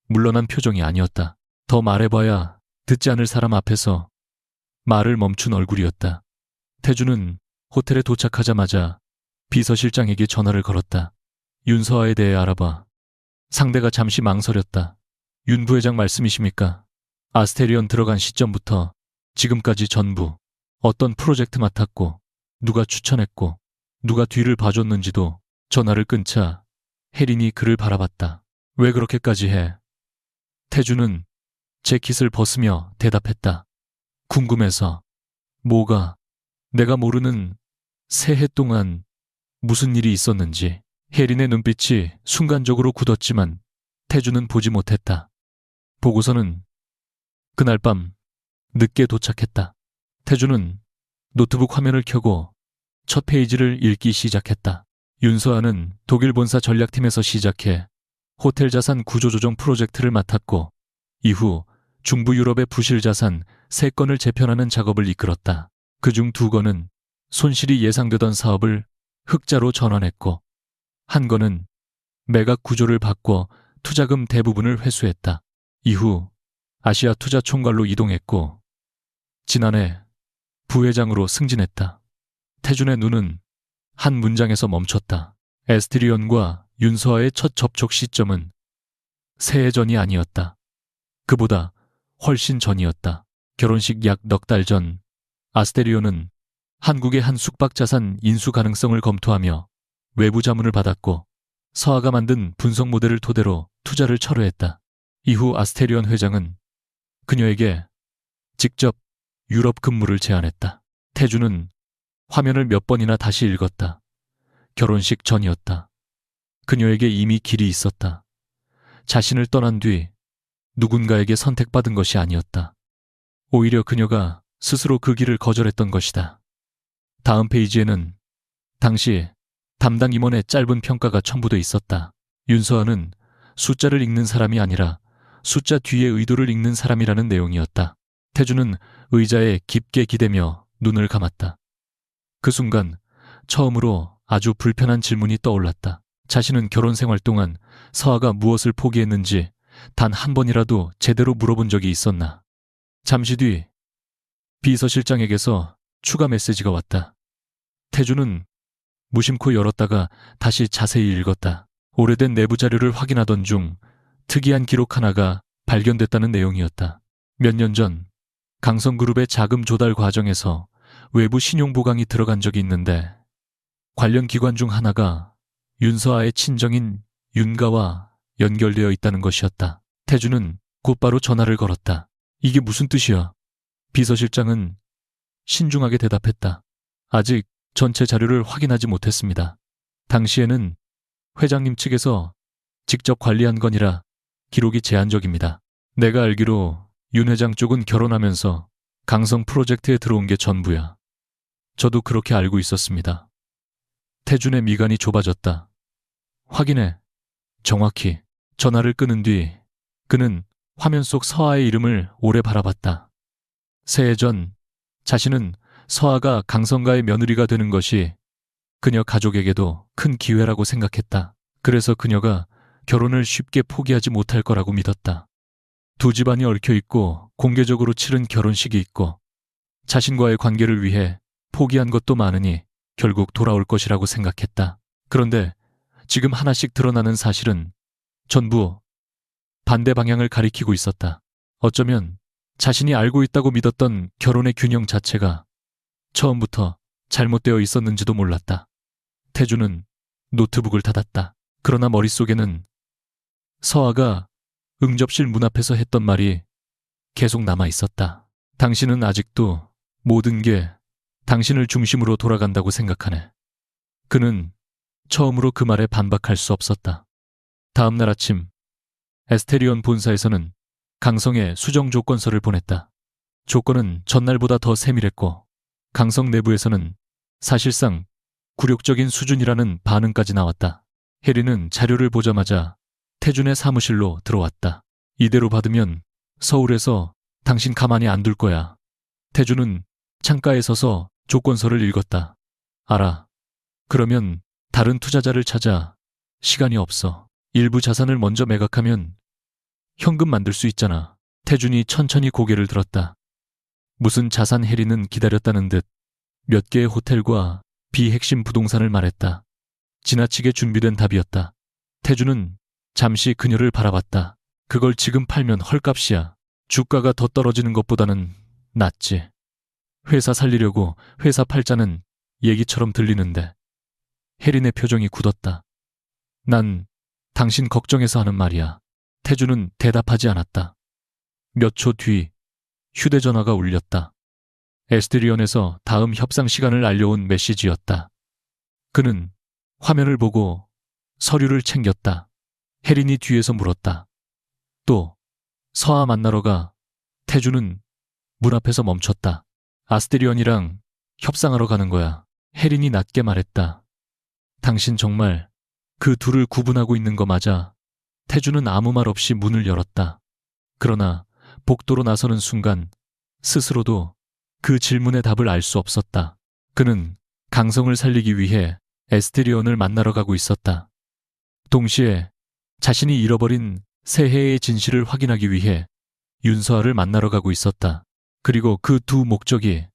물러난 표정이 아니었다. 더 말해봐야 듣지 않을 사람 앞에서 말을 멈춘 얼굴이었다. 태주는 호텔에 도착하자마자 비서실장에게 전화를 걸었다. 윤서아에 대해 알아봐. 상대가 잠시 망설였다. 윤 부회장 말씀이십니까? 아스테리온 들어간 시점부터 지금까지 전부 어떤 프로젝트 맡았고 누가 추천했고 누가 뒤를 봐줬는지도. 전화를 끊자 혜린이 그를 바라봤다. 왜 그렇게까지 해? 태주는 재킷을 벗으며 대답했다. 궁금해서. 뭐가? 내가 모르는 새해 동안 무슨 일이 있었는지. 혜린의 눈빛이 순간적으로 굳었지만 태주는 보지 못했다. 보고서는 그날 밤 늦게 도착했다. 태주는 노트북 화면을 켜고 첫 페이지를 읽기 시작했다. 윤서아는 독일 본사 전략팀에서 시작해 호텔 자산 구조조정 프로젝트를 맡았고 이후 중부 유럽의 부실 자산 3건을 재편하는 작업을 이끌었다. 그중 2건은 손실이 예상되던 사업을 흑자로 전환했고 한 건은 매각 구조를 바꿔 투자금 대부분을 회수했다. 이후 아시아 투자 총괄로 이동했고 지난해 부회장으로 승진했다. 태준의 눈은 한 문장에서 멈췄다. 에스트리온과 윤서아의 첫 접촉 시점은 새해 전이 아니었다. 그보다 훨씬 전이었다. 결혼식 약 넉 달 전, 아스테리온은 한국의 한 숙박자산 인수 가능성을 검토하며 외부 자문을 받았고 서아가 만든 분석 모델을 토대로 투자를 철회했다. 이후 아스테리온 회장은 그녀에게 직접 유럽 근무를 제안했다. 태주는 화면을 몇 번이나 다시 읽었다. 결혼식 전이었다. 그녀에게 이미 길이 있었다. 자신을 떠난 뒤 누군가에게 선택받은 것이 아니었다. 오히려 그녀가 스스로 그 길을 거절했던 것이다. 다음 페이지에는 당시 담당 임원의 짧은 평가가 첨부돼 있었다. 윤서아는 숫자를 읽는 사람이 아니라 숫자 뒤의 의도를 읽는 사람이라는 내용이었다. 태주는 의자에 깊게 기대며 눈을 감았다. 그 순간 처음으로 아주 불편한 질문이 떠올랐다. 자신은 결혼 생활 동안 서아가 무엇을 포기했는지 단 한 번이라도 제대로 물어본 적이 있었나. 잠시 뒤 비서실장에게서 추가 메시지가 왔다. 태주는 무심코 열었다가 다시 자세히 읽었다. 오래된 내부 자료를 확인하던 중 특이한 기록 하나가 발견됐다는 내용이었다. 몇 년 전 강성그룹의 자금 조달 과정에서 외부 신용 보강이 들어간 적이 있는데 관련 기관 중 하나가 윤서아의 친정인 윤가와 연결되어 있다는 것이었다. 태주는 곧바로 전화를 걸었다. 이게 무슨 뜻이야? 비서실장은 신중하게 대답했다. 아직 전체 자료를 확인하지 못했습니다. 당시에는 회장님 측에서 직접 관리한 건이라 기록이 제한적입니다. 내가 알기로 윤 회장 쪽은 결혼하면서 강성 프로젝트에 들어온 게 전부야. 저도 그렇게 알고 있었습니다. 태준의 미간이 좁아졌다. 확인해. 정확히. 전화를 끊은 뒤 그는 화면 속 서아의 이름을 오래 바라봤다. 새해 전 자신은 서아가 강성가의 며느리가 되는 것이 그녀 가족에게도 큰 기회라고 생각했다. 그래서 그녀가 결혼을 쉽게 포기하지 못할 거라고 믿었다. 두 집안이 얽혀있고 공개적으로 치른 결혼식이 있고 자신과의 관계를 위해 포기한 것도 많으니 결국 돌아올 것이라고 생각했다. 그런데 지금 하나씩 드러나는 사실은 전부 반대 방향을 가리키고 있었다. 어쩌면 자신이 알고 있다고 믿었던 결혼의 균형 자체가 처음부터 잘못되어 있었는지도 몰랐다. 태주는 노트북을 닫았다. 그러나 머릿속에는 서아가 응접실 문 앞에서 했던 말이 계속 남아 있었다. 당신은 아직도 모든 게 당신을 중심으로 돌아간다고 생각하네. 그는 처음으로 그 말에 반박할 수 없었다. 다음 날 아침 에스테리온 본사에서는 강성에 수정 조건서를 보냈다. 조건은 전날보다 더 세밀했고 강성 내부에서는 사실상 굴욕적인 수준이라는 반응까지 나왔다. 혜리는 자료를 보자마자 태준의 사무실로 들어왔다. 이대로 받으면 서울에서 당신 가만히 안 둘 거야. 태준은 창가에 서서 조건서를 읽었다. 알아. 그러면 다른 투자자를 찾아. 시간이 없어. 일부 자산을 먼저 매각하면 현금 만들 수 있잖아. 태준이 천천히 고개를 들었다. 무슨 자산 혜리는 기다렸다는 듯 몇 개의 호텔과 비핵심 부동산을 말했다. 지나치게 준비된 답이었다. 태준은 잠시 그녀를 바라봤다. 그걸 지금 팔면 헐값이야. 주가가 더 떨어지는 것보다는 낫지. 회사 살리려고 회사 팔자는 얘기처럼 들리는데. 혜린의 표정이 굳었다. 난 당신 걱정해서 하는 말이야. 태준은 대답하지 않았다. 몇 초 뒤 휴대전화가 울렸다. 에스테리온에서 다음 협상 시간을 알려온 메시지였다. 그는 화면을 보고 서류를 챙겼다. 혜린이 뒤에서 물었다. 또 서아 만나러 가. 태준은 문 앞에서 멈췄다. 아스테리온이랑 협상하러 가는 거야. 혜린이 낮게 말했다. 당신 정말 그 둘을 구분하고 있는 거 맞아? 태준은 아무 말 없이 문을 열었다. 그러나 복도로 나서는 순간 스스로도 그 질문의 답을 알 수 없었다. 그는 강성을 살리기 위해 에스테리온을 만나러 가고 있었다. 동시에 자신이 잃어버린 새해의 진실을 확인하기 위해 윤서아를 만나러 가고 있었다. 그리고 그 두 목적이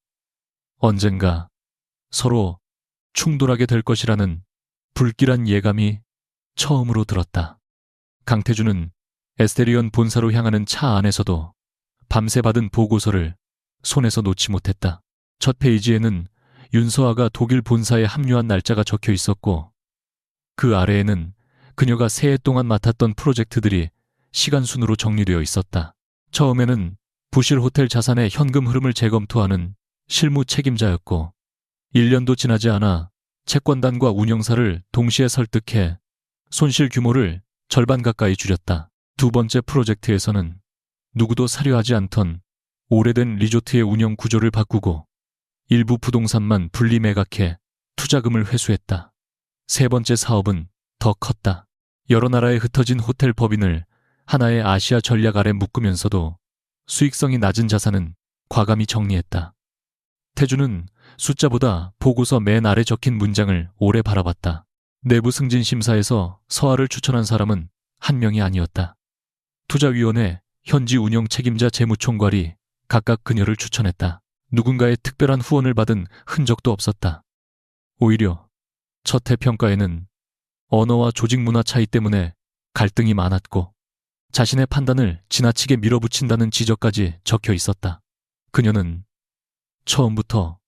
언젠가 서로 충돌하게 될 것이라는 불길한 예감이 처음으로 들었다. 강태준은 에스테리온 본사로 향하는 차 안에서도 밤새 받은 보고서를 손에서 놓지 못했다. 첫 페이지에는 윤서아가 독일 본사에 합류한 날짜가 적혀 있었고 그 아래에는 그녀가 새해 동안 맡았던 프로젝트들이 시간 순으로 정리되어 있었다. 처음에는 부실 호텔 자산의 현금 흐름을 재검토하는 실무 책임자였고 1년도 지나지 않아 채권단과 운영사를 동시에 설득해 손실 규모를 절반 가까이 줄였다. 두 번째 프로젝트에서는 누구도 사려하지 않던 오래된 리조트의 운영 구조를 바꾸고 일부 부동산만 분리 매각해 투자금을 회수했다. 세 번째 사업은 더 컸다. 여러 나라에 흩어진 호텔 법인을 하나의 아시아 전략 아래 묶으면서도 수익성이 낮은 자산은 과감히 정리했다. 태준은 숫자보다 보고서 맨 아래 적힌 문장을 오래 바라봤다. 내부 승진 심사에서 서아를 추천한 사람은 한 명이 아니었다. 투자위원회 현지 운영 책임자 재무총괄이 각각 그녀를 추천했다. 누군가의 특별한 후원을 받은 흔적도 없었다. 오히려 첫 해 평가에는 언어와 조직 문화 차이 때문에 갈등이 많았고 자신의 판단을 지나치게 밀어붙인다는 지적까지 적혀 있었다. 그녀는 처음부터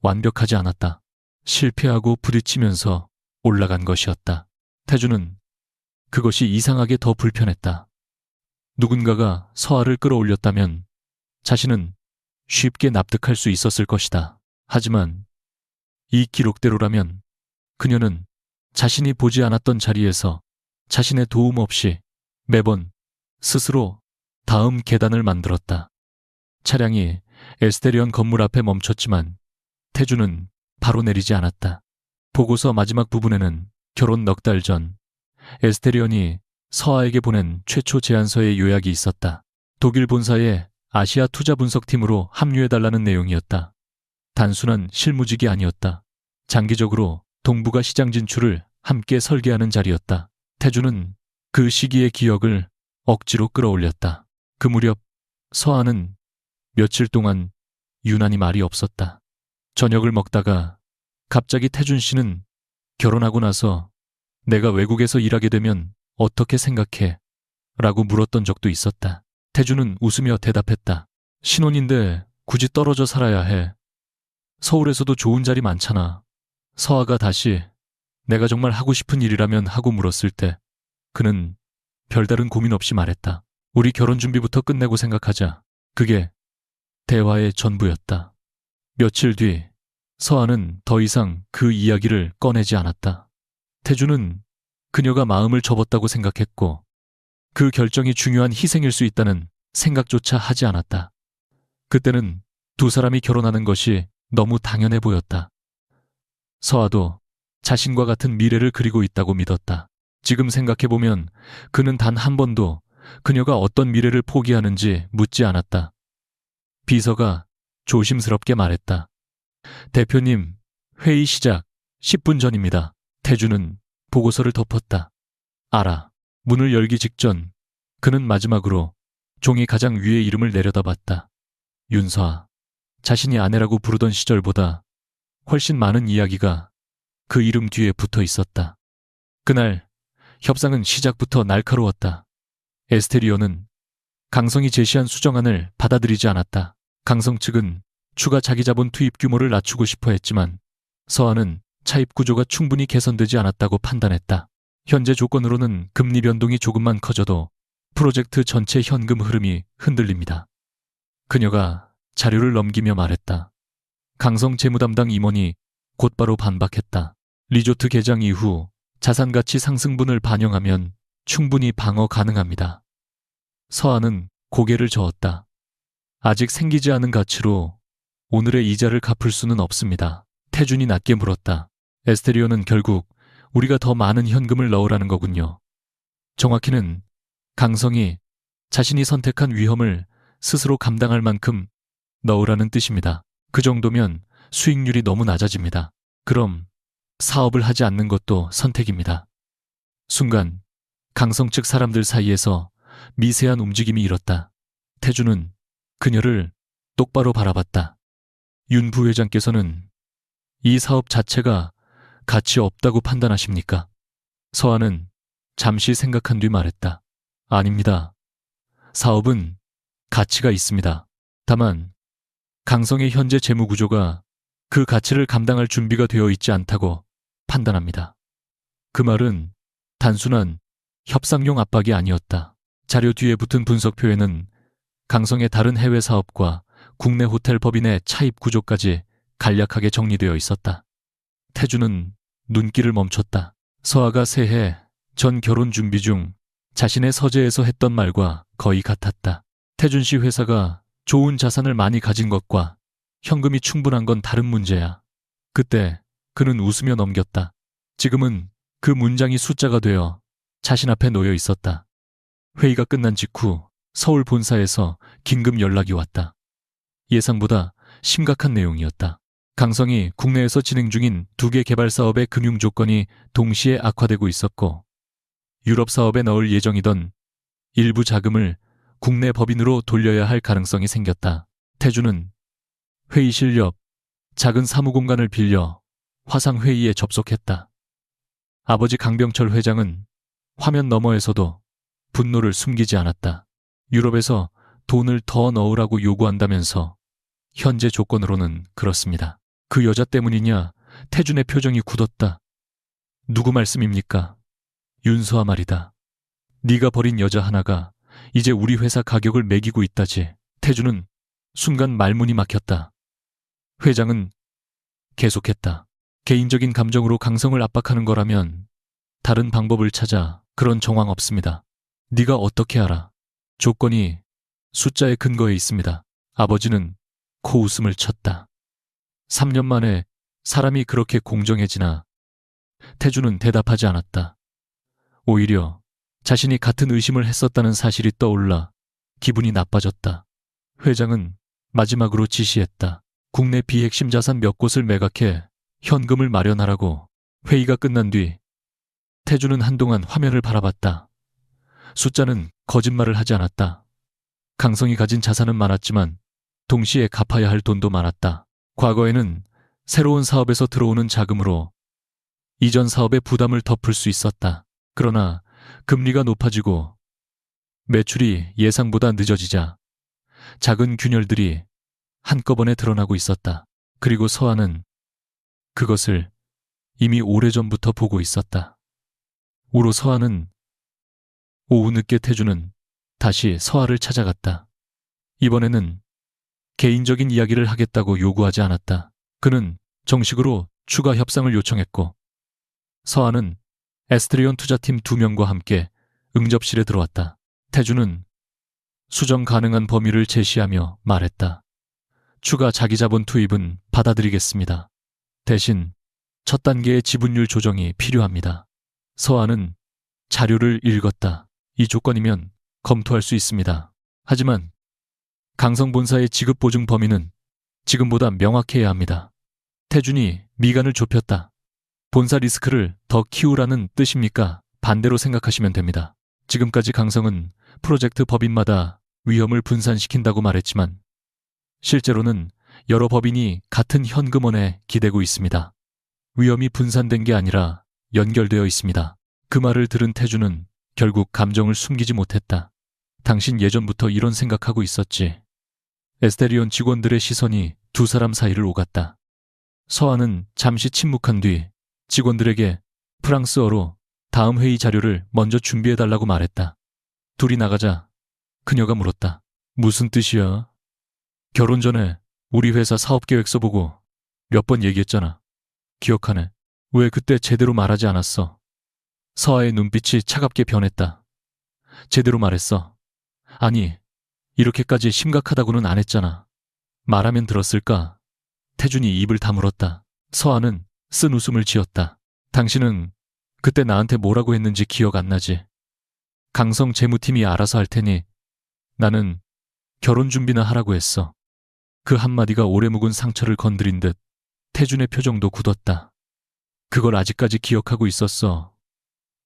완벽하지 않았다. 실패하고 부딪히면서 올라간 것이었다. 태준은 그것이 이상하게 더 불편했다. 누군가가 서아를 끌어올렸다면 자신은 쉽게 납득할 수 있었을 것이다. 하지만 이 기록대로라면 그녀는 자신이 보지 않았던 자리에서 자신의 도움 없이 매번 스스로 다음 계단을 만들었다. 차량이 에스테리온 건물 앞에 멈췄지만 태준은 바로 내리지 않았다. 보고서 마지막 부분에는 결혼 넉 달 전 에스테리온이 서아에게 보낸 최초 제안서의 요약이 있었다. 독일 본사의 아시아 투자 분석팀으로 합류해달라는 내용이었다. 단순한 실무직이 아니었다. 장기적으로 동부가 시장 진출을 함께 설계하는 자리였다. 태주는 그 시기의 기억을 억지로 끌어올렸다. 그 무렵 서아는 며칠 동안 유난히 말이 없었다. 저녁을 먹다가 갑자기 태준 씨는 결혼하고 나서 내가 외국에서 일하게 되면 어떻게 생각해? 라고 물었던 적도 있었다. 태준은 웃으며 대답했다. 신혼인데 굳이 떨어져 살아야 해. 서울에서도 좋은 자리 많잖아. 서아가 다시 내가 정말 하고 싶은 일이라면 하고 물었을 때 그는 별다른 고민 없이 말했다. 우리 결혼 준비부터 끝내고 생각하자. 그게 대화의 전부였다. 며칠 뒤 서아는 더 이상 그 이야기를 꺼내지 않았다. 태주는 그녀가 마음을 접었다고 생각했고 그 결정이 중요한 희생일 수 있다는 생각조차 하지 않았다. 그때는 두 사람이 결혼하는 것이 너무 당연해 보였다. 서아도 자신과 같은 미래를 그리고 있다고 믿었다. 지금 생각해보면 그는 단 한 번도 그녀가 어떤 미래를 포기하는지 묻지 않았다. 비서가 조심스럽게 말했다. 대표님, 회의 시작 10분 전입니다. 태주는 보고서를 덮었다. 알아. 문을 열기 직전 그는 마지막으로 종이 가장 위의 이름을 내려다봤다. 윤서아. 자신이 아내라고 부르던 시절보다 훨씬 많은 이야기가 그 이름 뒤에 붙어 있었다. 그날 협상은 시작부터 날카로웠다. 에스테리오는 강성이 제시한 수정안을 받아들이지 않았다. 강성 측은 추가 자기자본 투입 규모를 낮추고 싶어 했지만 서아는 차입 구조가 충분히 개선되지 않았다고 판단했다. 현재 조건으로는 금리 변동이 조금만 커져도 프로젝트 전체 현금 흐름이 흔들립니다. 그녀가 자료를 넘기며 말했다. 강성 재무담당 임원이 곧바로 반박했다. 리조트 개장 이후 자산가치 상승분을 반영하면 충분히 방어 가능합니다. 서아는 고개를 저었다. 아직 생기지 않은 가치로 오늘의 이자를 갚을 수는 없습니다. 태준이 낮게 물었다. 에스테리오는 결국 우리가 더 많은 현금을 넣으라는 거군요. 정확히는 강성이 자신이 선택한 위험을 스스로 감당할 만큼 넣으라는 뜻입니다. 그 정도면 수익률이 너무 낮아집니다. 그럼 사업을 하지 않는 것도 선택입니다. 순간 강성 측 사람들 사이에서 미세한 움직임이 일었다. 태주는 그녀를 똑바로 바라봤다. 윤 부회장께서는 이 사업 자체가 가치 없다고 판단하십니까? 서아는 잠시 생각한 뒤 말했다. 아닙니다. 사업은 가치가 있습니다. 다만 강성의 현재 재무 구조가 그 가치를 감당할 준비가 되어 있지 않다고 판단합니다. 그 말은 단순한 협상용 압박이 아니었다. 자료 뒤에 붙은 분석표에는 강성의 다른 해외 사업과 국내 호텔 법인의 차입 구조까지 간략하게 정리되어 있었다. 태주는 눈길을 멈췄다. 서아가 새해 전 결혼 준비 중 자신의 서재에서 했던 말과 거의 같았다. 태준 씨 회사가 좋은 자산을 많이 가진 것과 현금이 충분한 건 다른 문제야. 그때 그는 웃으며 넘겼다. 지금은 그 문장이 숫자가 되어 자신 앞에 놓여 있었다. 회의가 끝난 직후 서울 본사에서 긴급 연락이 왔다. 예상보다 심각한 내용이었다. 강성이 국내에서 진행 중인 2개 개발 사업의 금융 조건이 동시에 악화되고 있었고 유럽 사업에 넣을 예정이던 일부 자금을 국내 법인으로 돌려야 할 가능성이 생겼다. 태주는 회의실 옆 작은 사무공간을 빌려 화상회의에 접속했다. 아버지 강병철 회장은 화면 너머에서도 분노를 숨기지 않았다. 유럽에서 돈을 더 넣으라고 요구한다면서 현재 조건으로는 그렇습니다. 그 여자 때문이냐? 태준의 표정이 굳었다. 누구 말씀입니까? 윤서아 말이다. 네가 버린 여자 하나가 이제 우리 회사 가격을 매기고 있다지. 태준은 순간 말문이 막혔다. 회장은 계속했다. 개인적인 감정으로 강성을 압박하는 거라면 다른 방법을 찾아. 그런 정황 없습니다. 네가 어떻게 알아? 조건이 숫자의 근거에 있습니다. 아버지는 코웃음을 쳤다. 3년 만에 사람이 그렇게 공정해지나? 태주는 대답하지 않았다. 오히려 자신이 같은 의심을 했었다는 사실이 떠올라 기분이 나빠졌다. 회장은 마지막으로 지시했다. 국내 비핵심 자산 몇 곳을 매각해 현금을 마련하라고. 회의가 끝난 뒤 태주는 한동안 화면을 바라봤다. 숫자는 거짓말을 하지 않았다. 강성이 가진 자산은 많았지만 동시에 갚아야 할 돈도 많았다. 과거에는 새로운 사업에서 들어오는 자금으로 이전 사업의 부담을 덮을 수 있었다. 그러나 금리가 높아지고 매출이 예상보다 늦어지자 작은 균열들이 한꺼번에 드러나고 있었다. 그리고 서한은 그것을 이미 오래전부터 보고 있었다. 우로 서한은 오후 늦게 태주는 다시 서하를 찾아갔다. 이번에는 개인적인 이야기를 하겠다고 요구하지 않았다. 그는 정식으로 추가 협상을 요청했고 서하는 에스트리온 투자팀 2명과 함께 응접실에 들어왔다. 태주는 수정 가능한 범위를 제시하며 말했다. 추가 자기자본 투입은 받아들이겠습니다. 대신 첫 단계의 지분율 조정이 필요합니다. 서하는 자료를 읽었다. 이 조건이면 검토할 수 있습니다. 하지만 강성 본사의 지급 보증 범위는 지금보다 명확해야 합니다. 태준이 미간을 좁혔다. 본사 리스크를 더 키우라는 뜻입니까? 반대로 생각하시면 됩니다. 지금까지 강성은 프로젝트 법인마다 위험을 분산시킨다고 말했지만 실제로는 여러 법인이 같은 현금원에 기대고 있습니다. 위험이 분산된 게 아니라 연결되어 있습니다. 그 말을 들은 태주는 결국 감정을 숨기지 못했다. 당신 예전부터 이런 생각하고 있었지. 에스테리온 직원들의 시선이 두 사람 사이를 오갔다. 서한은 잠시 침묵한 뒤 직원들에게 프랑스어로 다음 회의 자료를 먼저 준비해달라고 말했다. 둘이 나가자 그녀가 물었다. 무슨 뜻이야? 결혼 전에 우리 회사 사업계획서 보고 몇 번 얘기했잖아. 기억하네. 왜 그때 제대로 말하지 않았어? 서하의 눈빛이 차갑게 변했다. 제대로 말했어. 아니, 이렇게까지 심각하다고는 안 했잖아. 말하면 들었을까? 태준이 입을 다물었다. 서하는 쓴 웃음을 지었다. 당신은 그때 나한테 뭐라고 했는지 기억 안 나지? 강성 재무팀이 알아서 할 테니 나는 결혼 준비나 하라고 했어. 그 한마디가 오래 묵은 상처를 건드린 듯 태준의 표정도 굳었다. 그걸 아직까지 기억하고 있었어.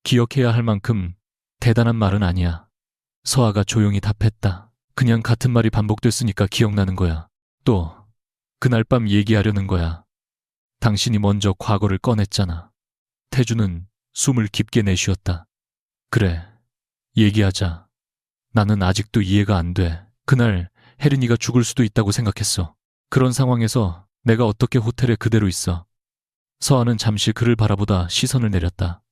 기억해야 할 만큼 대단한 말은 아니야. 서하가 조용히 답했다. 그냥 같은 말이 반복됐으니까 기억나는 거야. 또 그날 밤 얘기하려는 거야. 당신이 먼저 과거를 꺼냈잖아. 태주는 숨을 깊게 내쉬었다. 그래, 얘기하자. 나는 아직도 이해가 안 돼. 그날 혜린이가 죽을 수도 있다고 생각했어. 그런 상황에서 내가 어떻게 호텔에 그대로 있어. 서하는 잠시 그를 바라보다 시선을 내렸다.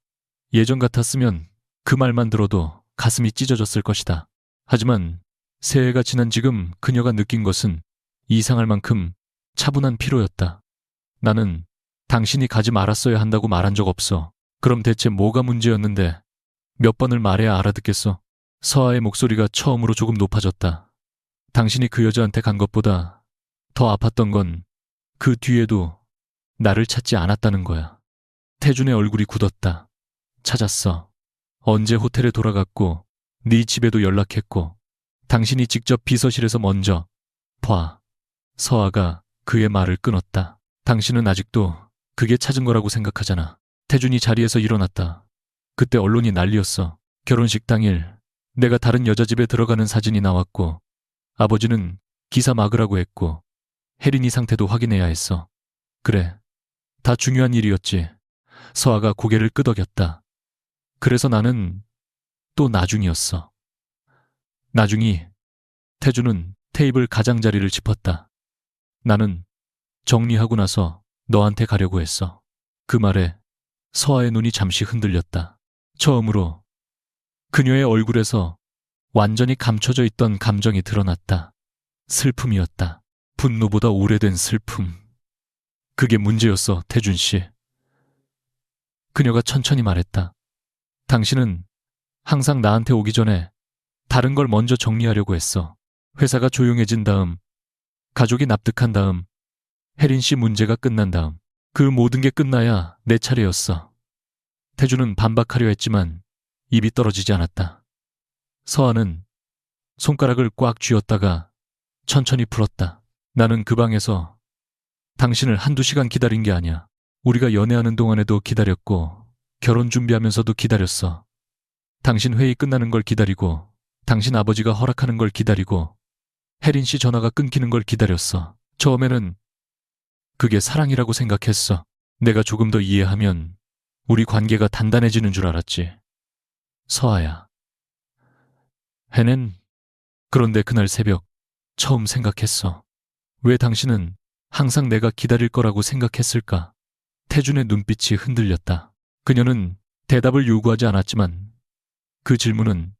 예전 같았으면 그 말만 들어도 가슴이 찢어졌을 것이다. 하지만 새해가 지난 지금 그녀가 느낀 것은 이상할 만큼 차분한 피로였다. 나는 당신이 가지 말았어야 한다고 말한 적 없어. 그럼 대체 뭐가 문제였는데 몇 번을 말해야 알아듣겠어? 서하의 목소리가 처음으로 조금 높아졌다. 당신이 그 여자한테 간 것보다 더 아팠던 건 그 뒤에도 나를 찾지 않았다는 거야. 태준의 얼굴이 굳었다. 찾았어. 언제 호텔에 돌아갔고 네 집에도 연락했고 당신이 직접 비서실에서 먼저 봐. 서하가 그의 말을 끊었다. 당신은 아직도 그게 찾은 거라고 생각하잖아. 태준이 자리에서 일어났다. 그때 언론이 난리였어. 결혼식 당일 내가 다른 여자 집에 들어가는 사진이 나왔고 아버지는 기사 막으라고 했고 혜린이 상태도 확인해야 했어. 그래, 다 중요한 일이었지. 서하가 고개를 끄덕였다. 그래서 나는 또 나중이었어. 나중이. 태주는 테이블 가장자리를 짚었다. 나는 정리하고 나서 너한테 가려고 했어. 그 말에 서하의 눈이 잠시 흔들렸다. 처음으로 그녀의 얼굴에서 완전히 감춰져 있던 감정이 드러났다. 슬픔이었다. 분노보다 오래된 슬픔. 그게 문제였어, 태준 씨. 그녀가 천천히 말했다. 당신은 항상 나한테 오기 전에 다른 걸 먼저 정리하려고 했어. 회사가 조용해진 다음, 가족이 납득한 다음, 혜린 씨 문제가 끝난 다음, 그 모든 게 끝나야 내 차례였어. 태주는 반박하려 했지만 입이 떨어지지 않았다. 서하는 손가락을 꽉 쥐었다가 천천히 풀었다. 나는 그 방에서 당신을 한두 시간 기다린 게 아니야. 우리가 연애하는 동안에도 기다렸고 결혼 준비하면서도 기다렸어. 당신 회의 끝나는 걸 기다리고 당신 아버지가 허락하는 걸 기다리고 혜린 씨 전화가 끊기는 걸 기다렸어. 처음에는 그게 사랑이라고 생각했어. 내가 조금 더 이해하면 우리 관계가 단단해지는 줄 알았지. 서아야. 혜는 그런데 그날 새벽 처음 생각했어. 왜 당신은 항상 내가 기다릴 거라고 생각했을까? 태준의 눈빛이 흔들렸다. 그녀는 대답을 요구하지 않았지만 그 질문은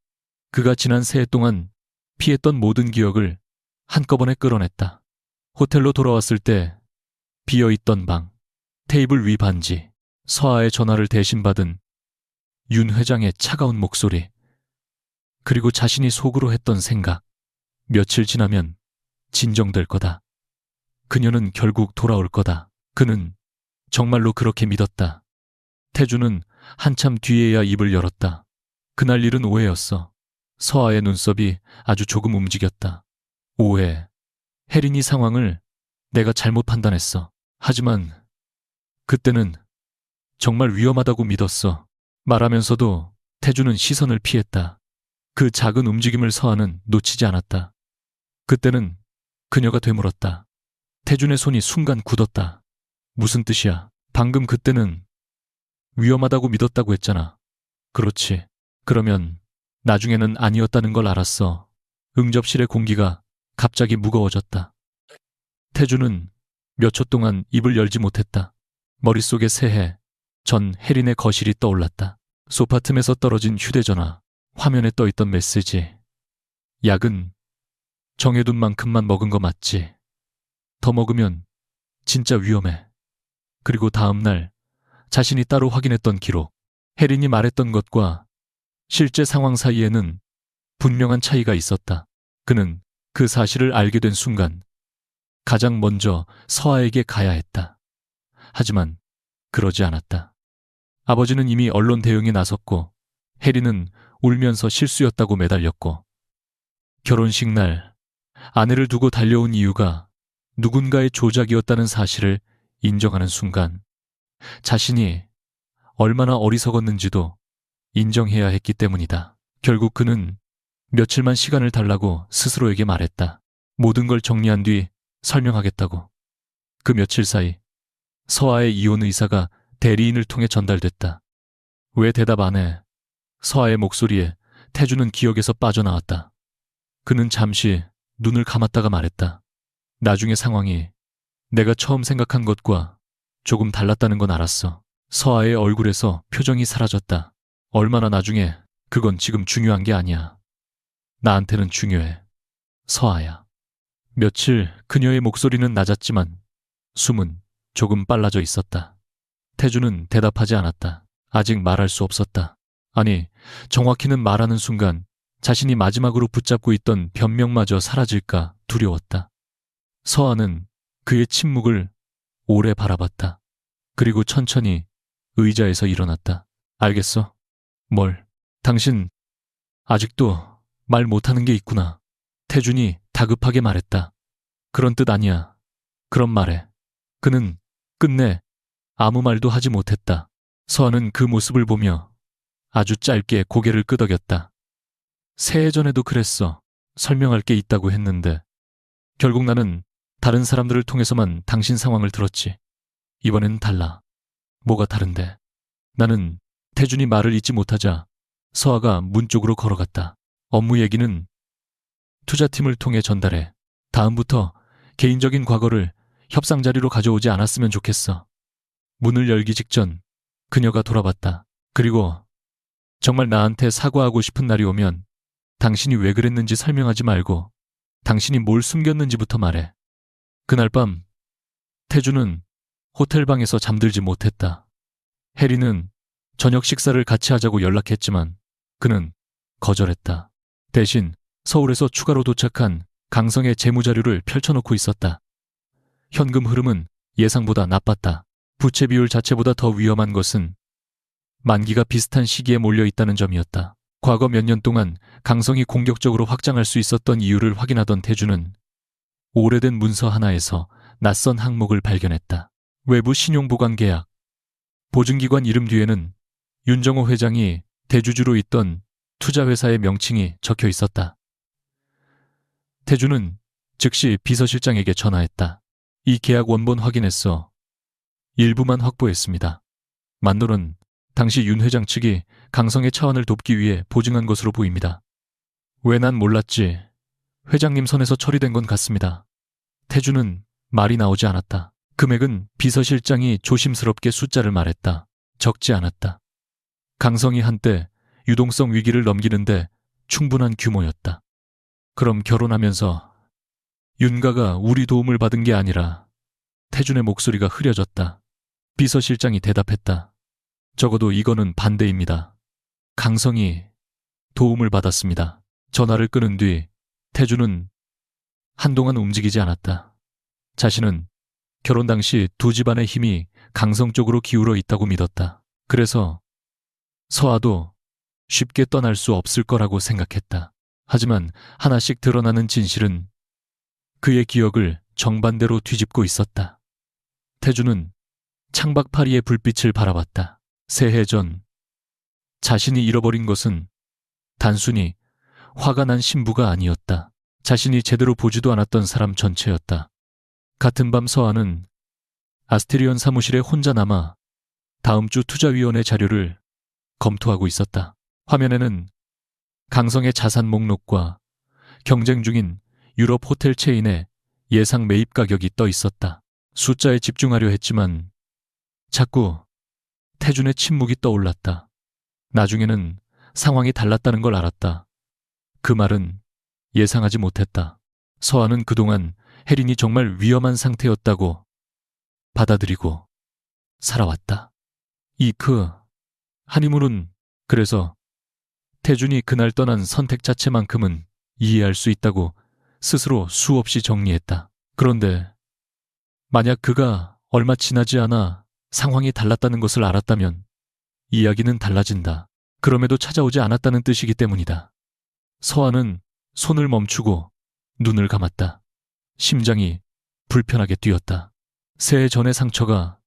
그가 지난 새해 동안 피했던 모든 기억을 한꺼번에 끌어냈다. 호텔로 돌아왔을 때 비어있던 방, 테이블 위 반지, 서아의 전화를 대신 받은 윤 회장의 차가운 목소리, 그리고 자신이 속으로 했던 생각. 며칠 지나면 진정될 거다. 그녀는 결국 돌아올 거다. 그는 정말로 그렇게 믿었다. 태주는 한참 뒤에야 입을 열었다. 그날 일은 오해였어. 서아의 눈썹이 아주 조금 움직였다. 오해. 혜린이 상황을 내가 잘못 판단했어. 하지만 그때는 정말 위험하다고 믿었어. 말하면서도 태주는 시선을 피했다. 그 작은 움직임을 서아는 놓치지 않았다. 그때는 그녀가 되물었다. 태준의 손이 순간 굳었다. 무슨 뜻이야? 방금 그때는 위험하다고 믿었다고 했잖아. 그렇지. 그러면 나중에는 아니었다는 걸 알았어. 응접실의 공기가 갑자기 무거워졌다. 태준은 몇 초 동안 입을 열지 못했다. 머릿속에 새해 전 혜린의 거실이 떠올랐다. 소파 틈에서 떨어진 휴대전화, 화면에 떠있던 메시지. 약은 정해둔 만큼만 먹은 거 맞지? 더 먹으면 진짜 위험해. 그리고 다음 날 자신이 따로 확인했던 기록. 혜린이 말했던 것과 실제 상황 사이에는 분명한 차이가 있었다. 그는 그 사실을 알게 된 순간 가장 먼저 서아에게 가야 했다. 하지만 그러지 않았다. 아버지는 이미 언론 대응에 나섰고 혜린은 울면서 실수였다고 매달렸고 결혼식 날 아내를 두고 달려온 이유가 누군가의 조작이었다는 사실을 인정하는 순간 자신이 얼마나 어리석었는지도 인정해야 했기 때문이다. 결국 그는 며칠만 시간을 달라고 스스로에게 말했다. 모든 걸 정리한 뒤 설명하겠다고. 그 며칠 사이 서아의 이혼 의사가 대리인을 통해 전달됐다. 왜 대답 안 해? 서아의 목소리에 태주는 기억에서 빠져나왔다. 그는 잠시 눈을 감았다가 말했다. 나중에 상황이 내가 처음 생각한 것과 조금 달랐다는 건 알았어. 서아의 얼굴에서 표정이 사라졌다. 얼마나 나중에, 그건 지금 중요한 게 아니야. 나한테는 중요해. 서아야. 며칠 그녀의 목소리는 낮았지만 숨은 조금 빨라져 있었다. 태주는 대답하지 않았다. 아직 말할 수 없었다. 아니, 정확히는 말하는 순간 자신이 마지막으로 붙잡고 있던 변명마저 사라질까 두려웠다. 서아는 그의 침묵을 오래 바라봤다. 그리고 천천히 의자에서 일어났다. 알겠어. 뭘? 당신 아직도 말 못하는 게 있구나. 태준이 다급하게 말했다. 그런 뜻 아니야. 그럼 말해. 그는 끝내 아무 말도 하지 못했다. 서아는 그 모습을 보며 아주 짧게 고개를 끄덕였다. 새해 전에도 그랬어. 설명할 게 있다고 했는데 결국 나는 다른 사람들을 통해서만 당신 상황을 들었지. 이번엔 달라. 뭐가 다른데? 나는 태준이 말을 잇지 못하자 서아가 문 쪽으로 걸어갔다. 업무 얘기는 투자팀을 통해 전달해. 다음부터 개인적인 과거를 협상 자리로 가져오지 않았으면 좋겠어. 문을 열기 직전 그녀가 돌아봤다. 그리고 정말 나한테 사과하고 싶은 날이 오면 당신이 왜 그랬는지 설명하지 말고 당신이 뭘 숨겼는지부터 말해. 그날 밤 태주는 호텔방에서 잠들지 못했다. 혜리는 저녁 식사를 같이 하자고 연락했지만 그는 거절했다. 대신 서울에서 추가로 도착한 강성의 재무자료를 펼쳐놓고 있었다. 현금 흐름은 예상보다 나빴다. 부채 비율 자체보다 더 위험한 것은 만기가 비슷한 시기에 몰려있다는 점이었다. 과거 몇 년 동안 강성이 공격적으로 확장할 수 있었던 이유를 확인하던 태주는 오래된 문서 하나에서 낯선 항목을 발견했다. 외부 신용보관계약. 보증기관 이름 뒤에는 윤정호 회장이 대주주로 있던 투자회사의 명칭이 적혀 있었다. 태주는 즉시 비서실장에게 전화했다. 이 계약 원본 확인했어. 일부만 확보했습니다. 만도는 당시 윤 회장 측이 강성의 차원을 돕기 위해 보증한 것으로 보입니다. 왜 난 몰랐지. 회장님 선에서 처리된 건 같습니다. 태주는 말이 나오지 않았다. 금액은 비서실장이 조심스럽게 숫자를 말했다. 적지 않았다. 강성이 한때 유동성 위기를 넘기는데 충분한 규모였다. 그럼 결혼하면서 윤가가 우리 도움을 받은 게 아니라. 태준의 목소리가 흐려졌다. 비서실장이 대답했다. 적어도 이거는 반대입니다. 강성이 도움을 받았습니다. 전화를 끊은 뒤 태준은 한동안 움직이지 않았다. 자신은 결혼 당시 두 집안의 힘이 강성 쪽으로 기울어 있다고 믿었다. 그래서 서아도 쉽게 떠날 수 없을 거라고 생각했다. 하지만 하나씩 드러나는 진실은 그의 기억을 정반대로 뒤집고 있었다. 태주는 창밖 파리의 불빛을 바라봤다. 새해 전 자신이 잃어버린 것은 단순히 화가 난 신부가 아니었다. 자신이 제대로 보지도 않았던 사람 전체였다. 같은 밤 서아는 아스테리온 사무실에 혼자 남아 다음 주 투자위원회 자료를 검토하고 있었다. 화면에는 강성의 자산 목록과 경쟁 중인 유럽 호텔 체인의 예상 매입 가격이 떠 있었다. 숫자에 집중하려 했지만 자꾸 태준의 침묵이 떠올랐다. 나중에는 상황이 달랐다는 걸 알았다. 그 말은 예상하지 못했다. 서아는 그동안 혜린이 정말 위험한 상태였다고 받아들이고 살아왔다. 한이물은 그래서 태준이 그날 떠난 선택 자체만큼은 이해할 수 있다고 스스로 수없이 정리했다. 그런데 만약 그가 얼마 지나지 않아 상황이 달랐다는 것을 알았다면 이야기는 달라진다. 그럼에도 찾아오지 않았다는 뜻이기 때문이다. 서아는 손을 멈추고 눈을 감았다. 심장이 불편하게 뛰었다. 새해 전의 상처가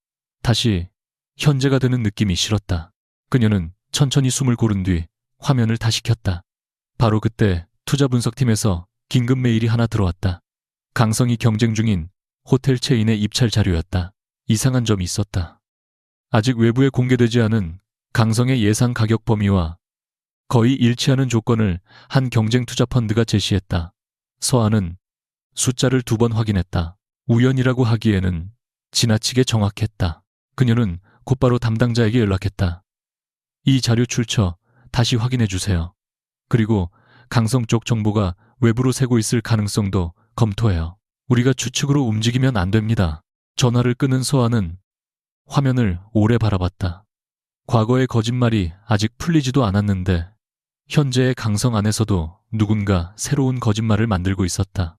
다시 현재가 되는 느낌이 싫었다. 그녀는 천천히 숨을 고른 뒤 화면을 다시 켰다. 바로 그때 투자 분석팀에서 긴급 메일이 하나 들어왔다. 강성이 경쟁 중인 호텔 체인의 입찰 자료였다. 이상한 점이 있었다. 아직 외부에 공개되지 않은 강성의 예상 가격 범위와 거의 일치하는 조건을 한 경쟁 투자 펀드가 제시했다. 서아는 숫자를 2번 확인했다. 우연이라고 하기에는 지나치게 정확했다. 그녀는 곧바로 담당자에게 연락했다. 이 자료 출처 다시 확인해 주세요. 그리고 강성 쪽 정보가 외부로 새고 있을 가능성도 검토해요. 우리가 추측으로 움직이면 안 됩니다. 전화를 끊은 서아는 화면을 오래 바라봤다. 과거의 거짓말이 아직 풀리지도 않았는데 현재의 강성 안에서도 누군가 새로운 거짓말을 만들고 있었다.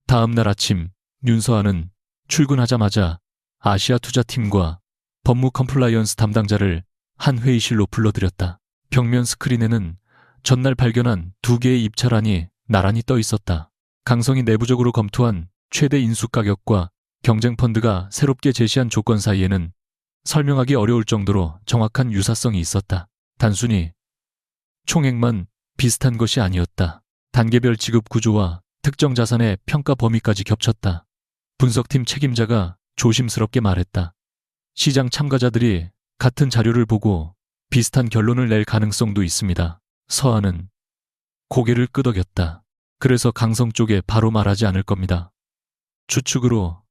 다음 날 아침 윤서아는 출근하자마자 아시아 투자팀과 법무 컴플라이언스 담당자를 한 회의실로 불러들였다. 벽면 스크린에는 전날 발견한 2개의 입찰안이 나란히 떠 있었다. 강성이 내부적으로 검토한 최대 인수 가격과 경쟁 펀드가 새롭게 제시한 조건 사이에는 설명하기 어려울 정도로 정확한 유사성이 있었다. 단순히 총액만 비슷한 것이 아니었다. 단계별 지급 구조와 특정 자산의 평가 범위까지 겹쳤다. 분석팀 책임자가 조심스럽게 말했다. 시장 참가자들이 같은 자료를 보고 비슷한 결론을 낼 가능성도 있습니다. 서아는 고개를 끄덕였다. 그래서 강성 쪽에 바로 말하지 않을 겁니다. 추측으로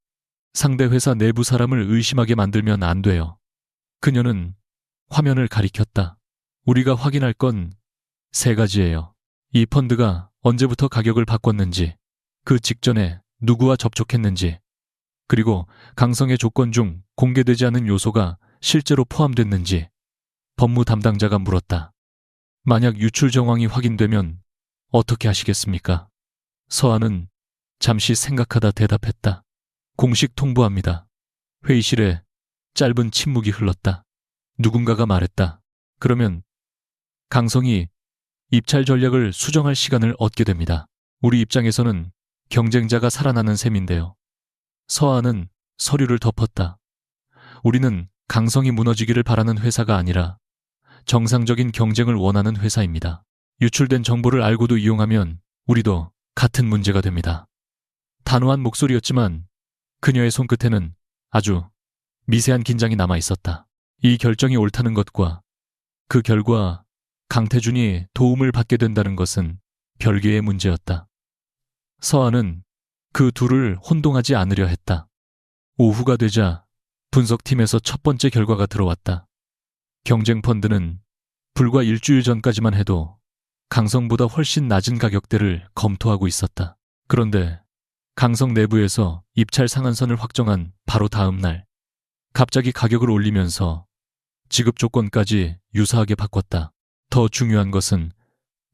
상대 회사 내부 사람을 의심하게 만들면 안 돼요. 그녀는 화면을 가리켰다. 우리가 확인할 건 3가지예요. 이 펀드가 언제부터 가격을 바꿨는지, 그 직전에 누구와 접촉했는지, 그리고 강성의 조건 중 공개되지 않은 요소가 실제로 포함됐는지 법무 담당자가 물었다. 만약 유출 정황이 확인되면 어떻게 하시겠습니까? 서아는 잠시 생각하다 대답했다. 공식 통보합니다. 회의실에 짧은 침묵이 흘렀다. 누군가가 말했다. 그러면 강성이 입찰 전략을 수정할 시간을 얻게 됩니다. 우리 입장에서는 경쟁자가 살아나는 셈인데요. 서한은 서류를 덮었다. 우리는 강성이 무너지기를 바라는 회사가 아니라 정상적인 경쟁을 원하는 회사입니다. 유출된 정보를 알고도 이용하면 우리도 같은 문제가 됩니다. 단호한 목소리였지만 그녀의 손끝에는 아주 미세한 긴장이 남아 있었다. 이 결정이 옳다는 것과 그 결과 강태준이 도움을 받게 된다는 것은 별개의 문제였다. 서한은 그 둘을 혼동하지 않으려 했다. 오후가 되자 분석팀에서 첫 번째 결과가 들어왔다. 경쟁펀드는 불과 일주일 전까지만 해도 강성보다 훨씬 낮은 가격대를 검토하고 있었다. 그런데 강성 내부에서 입찰 상한선을 확정한 바로 다음 날 갑자기 가격을 올리면서 지급 조건까지 유사하게 바꿨다. 더 중요한 것은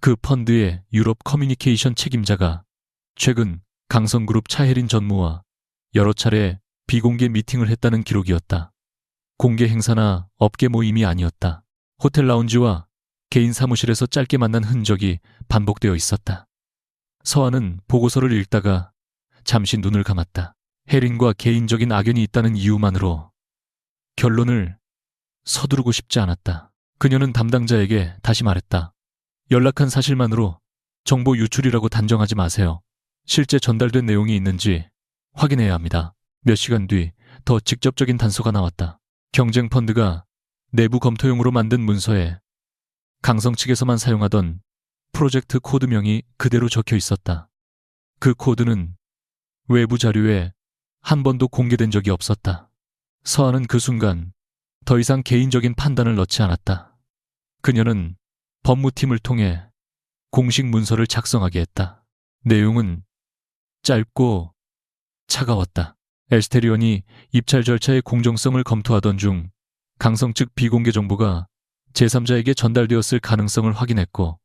그 펀드의 유럽 커뮤니케이션 책임자가 최근 강성그룹 차혜린 전무와 여러 차례 비공개 미팅을 했다는 기록이었다. 공개 행사나 업계 모임이 아니었다. 호텔 라운지와 개인 사무실에서 짧게 만난 흔적이 반복되어 있었다. 서한은 보고서를 읽다가 잠시 눈을 감았다. 혜린과 개인적인 악연이 있다는 이유만으로 결론을 서두르고 싶지 않았다. 그녀는 담당자에게 다시 말했다. 연락한 사실만으로 정보 유출이라고 단정하지 마세요. 실제 전달된 내용이 있는지 확인해야 합니다. 몇 시간 뒤 더 직접적인 단서가 나왔다. 경쟁펀드가 내부 검토용으로 만든 문서에 강성 측에서만 사용하던 프로젝트 코드명이 그대로 적혀 있었다. 그 코드는 외부 자료에 한 번도 공개된 적이 없었다. 서한은 그 순간 더 이상 개인적인 판단을 넣지 않았다. 그녀는 법무팀을 통해 공식 문서를 작성하게 했다. 내용은 짧고 차가웠다. 에스테리온이 입찰 절차의 공정성을 검토하던 중 강성 측 비공개 정보가 제3자에게 전달되었을 가능성을 확인했고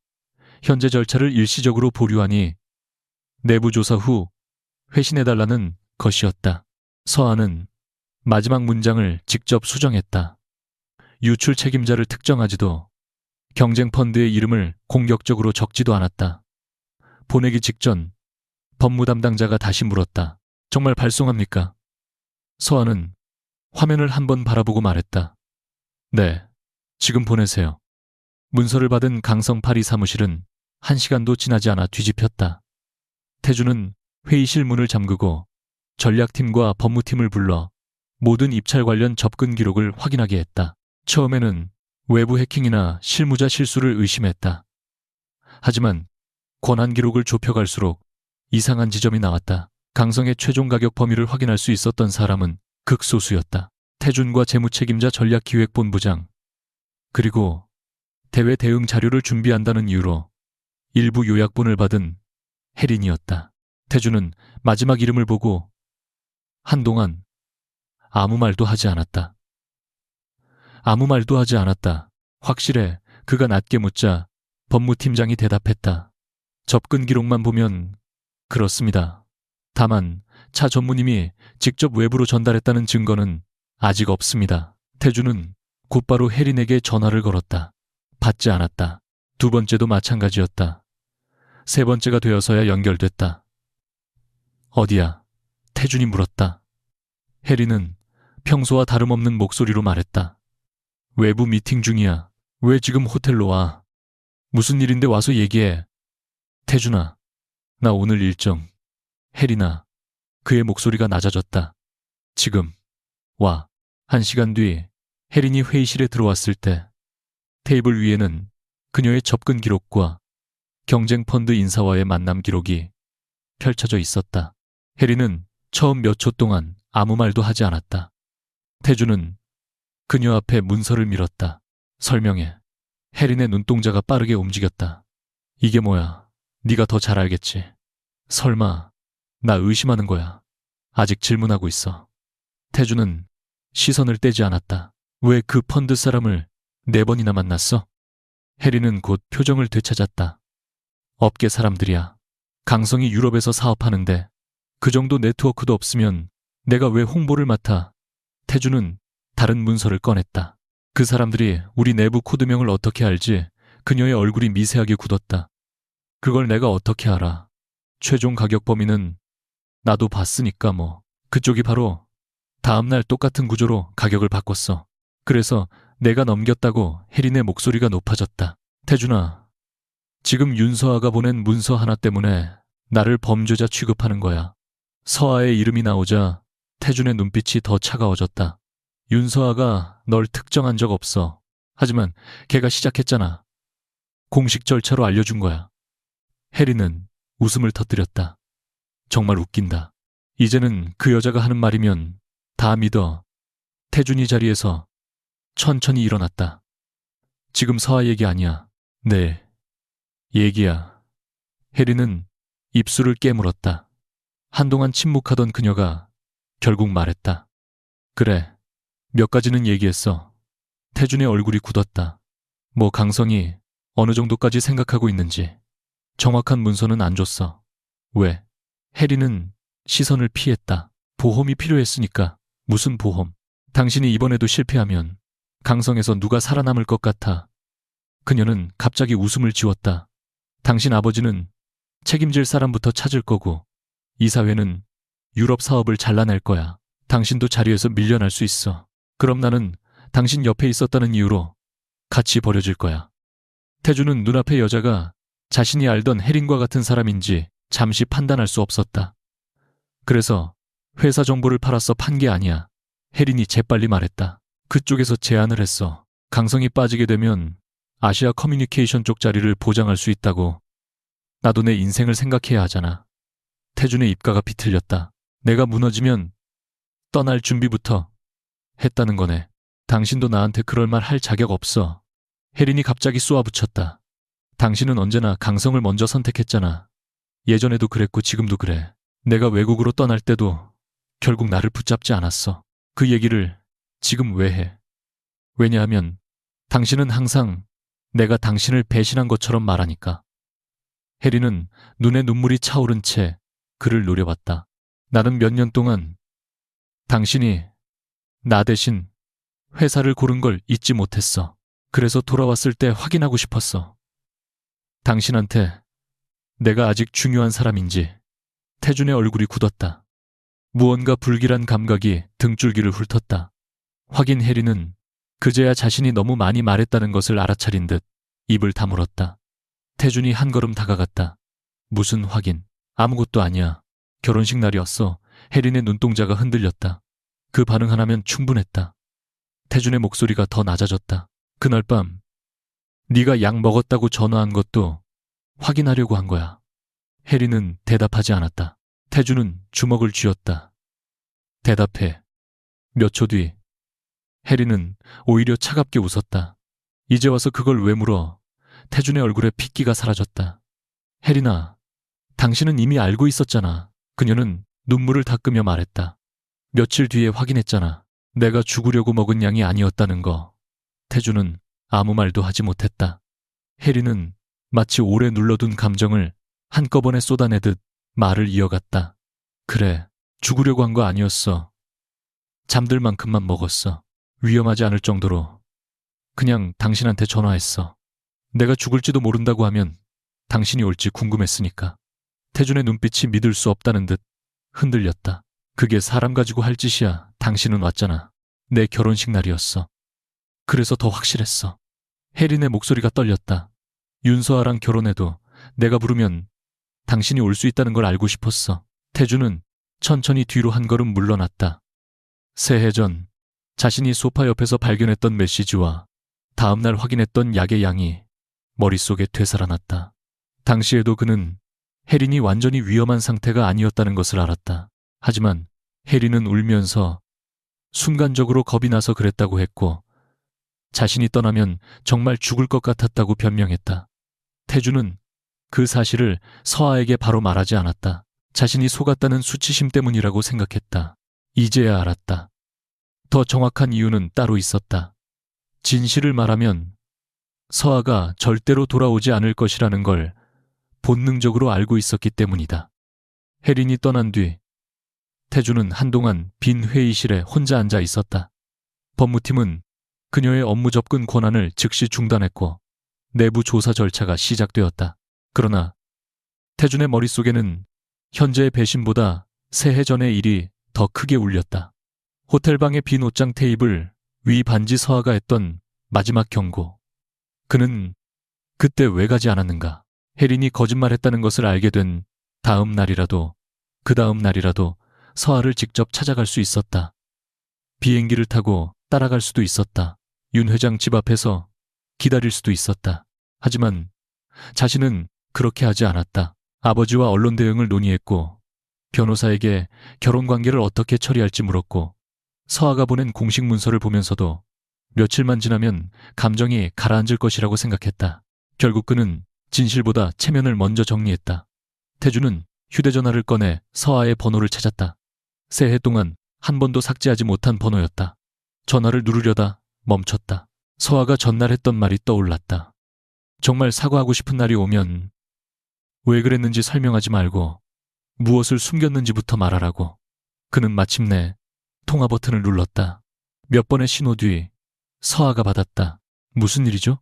현재 절차를 일시적으로 보류하니 내부 조사 후 회신해달라는 것이었다. 서한은 마지막 문장을 직접 수정했다. 유출 책임자를 특정하지도 경쟁펀드의 이름을 공격적으로 적지도 않았다. 보내기 직전 법무 담당자가 다시 물었다. 정말 발송합니까? 서한은 화면을 한번 바라보고 말했다. 네, 지금 보내세요. 문서를 받은 강성 파리 사무실은 1시간도 지나지 않아 뒤집혔다. 태주는 회의실 문을 잠그고 전략팀과 법무팀을 불러 모든 입찰 관련 접근 기록을 확인하게 했다. 처음에는 외부 해킹이나 실무자 실수를 의심했다. 하지만 권한 기록을 좁혀갈수록 이상한 지점이 나왔다. 강성의 최종 가격 범위를 확인할 수 있었던 사람은 극소수였다. 태준과 재무책임자 전략기획본부장, 그리고 대외 대응 자료를 준비한다는 이유로 일부 요약본을 받은 혜린이었다. 태준은 마지막 이름을 보고 한동안 아무 말도 하지 않았다. 아무 말도 하지 않았다. 확실해. 그가 낮게 묻자 법무팀장이 대답했다. 접근 기록만 보면 그렇습니다. 다만 차 전무님이 직접 외부로 전달했다는 증거는 아직 없습니다. 태주는 곧바로 혜린에게 전화를 걸었다. 받지 않았다. 두 번째도 마찬가지였다. 세 번째가 되어서야 연결됐다. 어디야? 태준이 물었다. 혜린은 평소와 다름없는 목소리로 말했다. 외부 미팅 중이야. 왜 지금 호텔로 와? 무슨 일인데 와서 얘기해. 태준아, 나 오늘 일정. 혜린아, 그의 목소리가 낮아졌다. 지금 와. 1시간 뒤 혜린이 회의실에 들어왔을 때 테이블 위에는 그녀의 접근 기록과 경쟁펀드 인사와의 만남 기록이 펼쳐져 있었다. 혜린은 처음 몇 초 동안 아무 말도 하지 않았다. 태주는 그녀 앞에 문서를 밀었다. 설명해. 혜린의 눈동자가 빠르게 움직였다. 이게 뭐야? 네가 더 잘 알겠지. 설마 나 의심하는 거야. 아직 질문하고 있어. 태주는 시선을 떼지 않았다. 왜 그 펀드 사람을 4번이나 만났어? 혜린은 곧 표정을 되찾았다. 업계 사람들이야. 강성이 유럽에서 사업하는데 그 정도 네트워크도 없으면 내가 왜 홍보를 맡아? 태주는 다른 문서를 꺼냈다. 그 사람들이 우리 내부 코드명을 어떻게 알지? 그녀의 얼굴이 미세하게 굳었다. 그걸 내가 어떻게 알아? 최종 가격 범위는 나도 봤으니까 뭐. 그쪽이 바로 다음날 똑같은 구조로 가격을 바꿨어. 그래서 내가 넘겼다고 혜린의 목소리가 높아졌다. 태준아, 지금 윤서아가 보낸 문서 하나 때문에 나를 범죄자 취급하는 거야. 서아의 이름이 나오자 태준의 눈빛이 더 차가워졌다. 윤서아가 널 특정한 적 없어. 하지만 걔가 시작했잖아. 공식 절차로 알려준 거야. 혜린은 웃음을 터뜨렸다. 정말 웃긴다. 이제는 그 여자가 하는 말이면 다 믿어. 태준이 자리에서 천천히 일어났다. 지금 서아 얘기 아니야. 네, 얘기야. 혜린은 입술을 깨물었다. 한동안 침묵하던 그녀가 결국 말했다. 그래, 몇 가지는 얘기했어. 태준의 얼굴이 굳었다. 뭐 강성이 어느 정도까지 생각하고 있는지. 정확한 문서는 안 줬어. 왜? 혜린은 시선을 피했다. 보험이 필요했으니까. 무슨 보험? 당신이 이번에도 실패하면 강성에서 누가 살아남을 것 같아. 그녀는 갑자기 웃음을 지웠다. 당신 아버지는 책임질 사람부터 찾을 거고 이사회는 유럽 사업을 잘라낼 거야. 당신도 자리에서 밀려날 수 있어. 그럼 나는 당신 옆에 있었다는 이유로 같이 버려질 거야. 태주는 눈앞의 여자가 자신이 알던 혜린과 같은 사람인지 잠시 판단할 수 없었다. 그래서 회사 정보를 팔아서 판 게 아니야. 혜린이 재빨리 말했다. 그쪽에서 제안을 했어. 강성이 빠지게 되면 아시아 커뮤니케이션 쪽 자리를 보장할 수 있다고. 나도 내 인생을 생각해야 하잖아. 태준의 입가가 비틀렸다. 내가 무너지면 떠날 준비부터 했다는 거네. 당신도 나한테 그럴 말 할 자격 없어. 혜린이 갑자기 쏘아붙였다. 당신은 언제나 강성을 먼저 선택했잖아. 예전에도 그랬고 지금도 그래. 내가 외국으로 떠날 때도 결국 나를 붙잡지 않았어. 그 얘기를 지금 왜 해? 왜냐하면 당신은 항상 내가 당신을 배신한 것처럼 말하니까. 혜린은 눈에 눈물이 차오른 채 그를 노려봤다. 나는 몇 년 동안 당신이 나 대신 회사를 고른 걸 잊지 못했어. 그래서 돌아왔을 때 확인하고 싶었어. 당신한테 내가 아직 중요한 사람인지. 태준의 얼굴이 굳었다. 무언가 불길한 감각이 등줄기를 훑었다. 확인. 혜린은 그제야 자신이 너무 많이 말했다는 것을 알아차린 듯 입을 다물었다. 태준이 한 걸음 다가갔다. 무슨 확인? 아무것도 아니야. 결혼식 날이었어. 혜린의 눈동자가 흔들렸다. 그 반응 하나면 충분했다. 태준의 목소리가 더 낮아졌다. 그날 밤 네가 약 먹었다고 전화한 것도 확인하려고 한 거야. 혜린은 대답하지 않았다. 태준은 주먹을 쥐었다. 대답해. 몇 초 뒤 혜린은 오히려 차갑게 웃었다. 이제 와서 그걸 왜 물어? 태준의 얼굴에 핏기가 사라졌다. 혜린아, 당신은 이미 알고 있었잖아. 그녀는 눈물을 닦으며 말했다. 며칠 뒤에 확인했잖아. 내가 죽으려고 먹은 양이 아니었다는 거. 태준은 아무 말도 하지 못했다. 혜린은 마치 오래 눌러둔 감정을 한꺼번에 쏟아내듯 말을 이어갔다. 그래, 죽으려고 한 거 아니었어. 잠들 만큼만 먹었어. 위험하지 않을 정도로. 그냥 당신한테 전화했어. 내가 죽을지도 모른다고 하면 당신이 올지 궁금했으니까. 태준의 눈빛이 믿을 수 없다는 듯 흔들렸다. 그게 사람 가지고 할 짓이야. 당신은 왔잖아. 내 결혼식 날이었어. 그래서 더 확실했어. 혜린의 목소리가 떨렸다. 윤서아랑 결혼해도 내가 부르면 당신이 올 수 있다는 걸 알고 싶었어. 태준은 천천히 뒤로 한 걸음 물러났다. 새해 전 자신이 소파 옆에서 발견했던 메시지와 다음날 확인했던 약의 양이 머릿속에 되살아났다. 당시에도 그는 혜린이 완전히 위험한 상태가 아니었다는 것을 알았다. 하지만 혜린은 울면서 순간적으로 겁이 나서 그랬다고 했고 자신이 떠나면 정말 죽을 것 같았다고 변명했다. 태준은 그 사실을 서아에게 바로 말하지 않았다. 자신이 속았다는 수치심 때문이라고 생각했다. 이제야 알았다. 더 정확한 이유는 따로 있었다. 진실을 말하면 서아가 절대로 돌아오지 않을 것이라는 걸 본능적으로 알고 있었기 때문이다. 혜린이 떠난 뒤 태준은 한동안 빈 회의실에 혼자 앉아 있었다. 법무팀은 그녀의 업무 접근 권한을 즉시 중단했고 내부 조사 절차가 시작되었다. 그러나 태준의 머릿속에는 현재의 배신보다 새해 전의 일이 더 크게 울렸다. 호텔방의 빈 옷장 테이블 위 반지 서아가 했던 마지막 경고. 그는 그때 왜 가지 않았는가? 혜린이 거짓말했다는 것을 알게 된 다음 날이라도, 그 다음 날이라도 서아를 직접 찾아갈 수 있었다. 비행기를 타고 따라갈 수도 있었다. 윤 회장 집 앞에서 기다릴 수도 있었다. 하지만 자신은 그렇게 하지 않았다. 아버지와 언론 대응을 논의했고, 변호사에게 결혼 관계를 어떻게 처리할지 물었고, 서아가 보낸 공식 문서를 보면서도 며칠만 지나면 감정이 가라앉을 것이라고 생각했다. 결국 그는 진실보다 체면을 먼저 정리했다. 태주는 휴대전화를 꺼내 서아의 번호를 찾았다. 새해 동안 한 번도 삭제하지 못한 번호였다. 전화를 누르려다 멈췄다. 서아가 전날 했던 말이 떠올랐다. 정말 사과하고 싶은 날이 오면 왜 그랬는지 설명하지 말고 무엇을 숨겼는지부터 말하라고. 그는 마침내 통화 버튼을 눌렀다. 몇 번의 신호 뒤 서아가 받았다. 무슨 일이죠?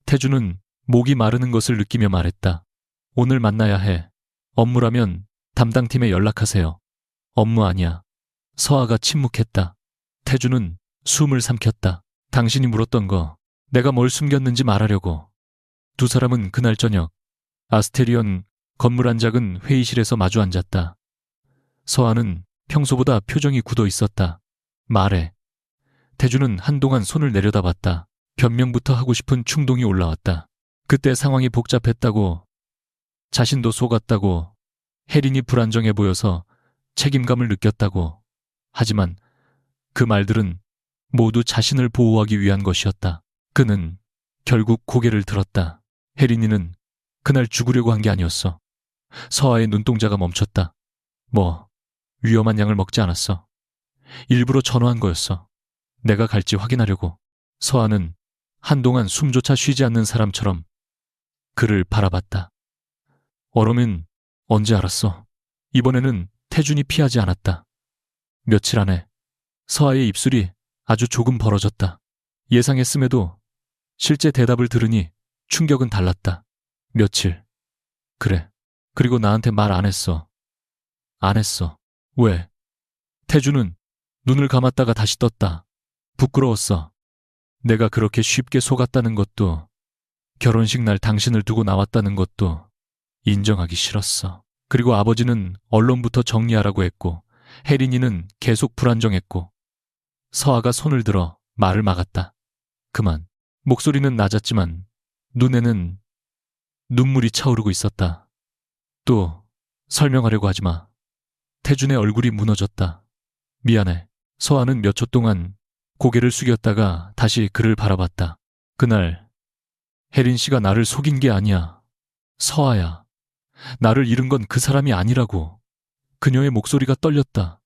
태주는 목이 마르는 것을 느끼며 말했다. 오늘 만나야 해. 업무라면 담당팀에 연락하세요. 업무 아니야. 서아가 침묵했다. 태주는 숨을 삼켰다. 당신이 물었던 거, 내가 뭘 숨겼는지 말하려고. 두 사람은 그날 저녁 아스테리온 건물 한 작은 회의실에서 마주 앉았다. 서아는 평소보다 표정이 굳어 있었다. 말해. 태주는 한동안 손을 내려다봤다. 변명부터 하고 싶은 충동이 올라왔다. 그때 상황이 복잡했다고, 자신도 속았다고, 혜린이 불안정해 보여서 책임감을 느꼈다고. 하지만 그 말들은 모두 자신을 보호하기 위한 것이었다. 그는 결국 고개를 들었다. 혜린이는 그날 죽으려고 한 게 아니었어. 서아의 눈동자가 멈췄다. 뭐, 위험한 약을 먹지 않았어. 일부러 전화한 거였어. 내가 갈지 확인하려고. 서아는 한동안 숨조차 쉬지 않는 사람처럼 그를 바라봤다. 얼음은 언제 알았어? 이번에는 태준이 피하지 않았다. 며칠 안에 서아의 입술이 아주 조금 벌어졌다. 예상했음에도 실제 대답을 들으니 충격은 달랐다. 며칠. 그래. 그리고 나한테 말 안 했어. 안 했어. 왜? 태주는 눈을 감았다가 다시 떴다. 부끄러웠어. 내가 그렇게 쉽게 속았다는 것도, 결혼식 날 당신을 두고 나왔다는 것도 인정하기 싫었어. 그리고 아버지는 언론부터 정리하라고 했고, 혜린이는 계속 불안정했고, 서아가 손을 들어 말을 막았다. 그만. 목소리는 낮았지만 눈에는 눈물이 차오르고 있었다. 또 설명하려고 하지 마. 태준의 얼굴이 무너졌다. 미안해. 서아는 몇 초 동안 고개를 숙였다가 다시 그를 바라봤다. 그날 혜린 씨가 나를 속인 게 아니야. 서아야. 나를 잃은 건 그 사람이 아니라고. 그녀의 목소리가 떨렸다.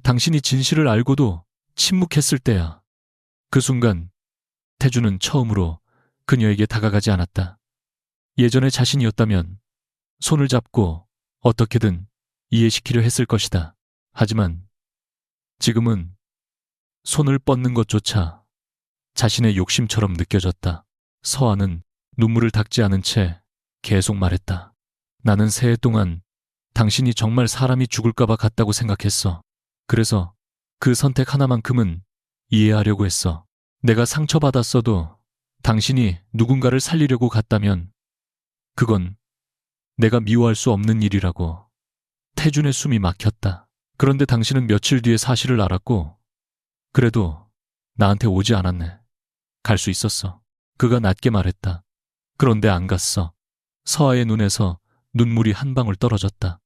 당신이 진실을 알고도 침묵했을 때야. 그 순간 태주는 처음으로 그녀에게 다가가지 않았다. 예전의 자신이었다면 손을 잡고 어떻게든 이해시키려 했을 것이다. 하지만 지금은 손을 뻗는 것조차 자신의 욕심처럼 느껴졌다. 서아는 눈물을 닦지 않은 채 계속 말했다. 나는 새해 동안 당신이 정말 사람이 죽을까봐 같다고 생각했어. 그래서 그 선택 하나만큼은 이해하려고 했어. 내가 상처받았어도 당신이 누군가를 살리려고 갔다면 그건 내가 미워할 수 없는 일이라고. 태준의 숨이 막혔다. 그런데 당신은 며칠 뒤에 사실을 알았고 그래도 나한테 오지 않았네. 갈 수 있었어. 그가 낮게 말했다. 그런데 안 갔어. 서아의 눈에서 눈물이 한 방울 떨어졌다.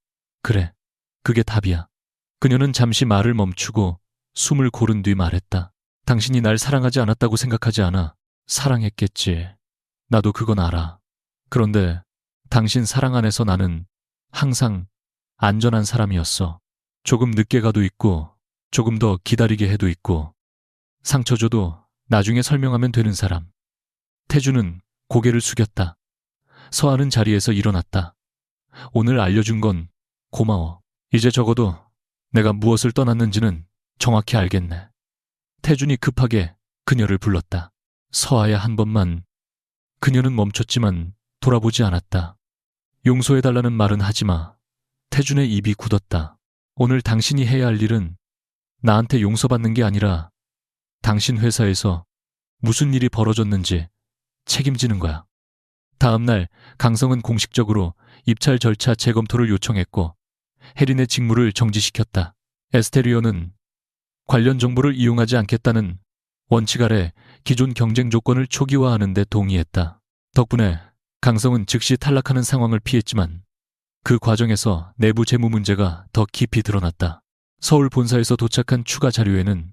그래, 그게 답이야. 그녀는 잠시 말을 멈추고 숨을 고른 뒤 말했다. 당신이 날 사랑하지 않았다고 생각하지 않아. 사랑했겠지. 나도 그건 알아. 그런데 당신 사랑 안에서 나는 항상 안전한 사람이었어. 조금 늦게 가도 있고 조금 더 기다리게 해도 있고 상처 줘도 나중에 설명하면 되는 사람. 태주는 고개를 숙였다. 서아는 자리에서 일어났다. 오늘 알려준 건 고마워. 이제 적어도 내가 무엇을 떠났는지는 정확히 알겠네. 태준이 급하게 그녀를 불렀다. 서아야 한 번만. 그녀는 멈췄지만 돌아보지 않았다. 용서해달라는 말은 하지마. 태준의 입이 굳었다. 오늘 당신이 해야 할 일은 나한테 용서받는 게 아니라 당신 회사에서 무슨 일이 벌어졌는지 책임지는 거야. 다음 날 강성은 공식적으로 입찰 절차 재검토를 요청했고 혜린의 직무를 정지시켰다. 에스테리온은 관련 정보를 이용하지 않겠다는 원칙 아래 기존 경쟁 조건을 초기화하는 데 동의했다. 덕분에 강성은 즉시 탈락하는 상황을 피했지만 그 과정에서 내부 재무 문제가 더 깊이 드러났다. 서울 본사에서 도착한 추가 자료에는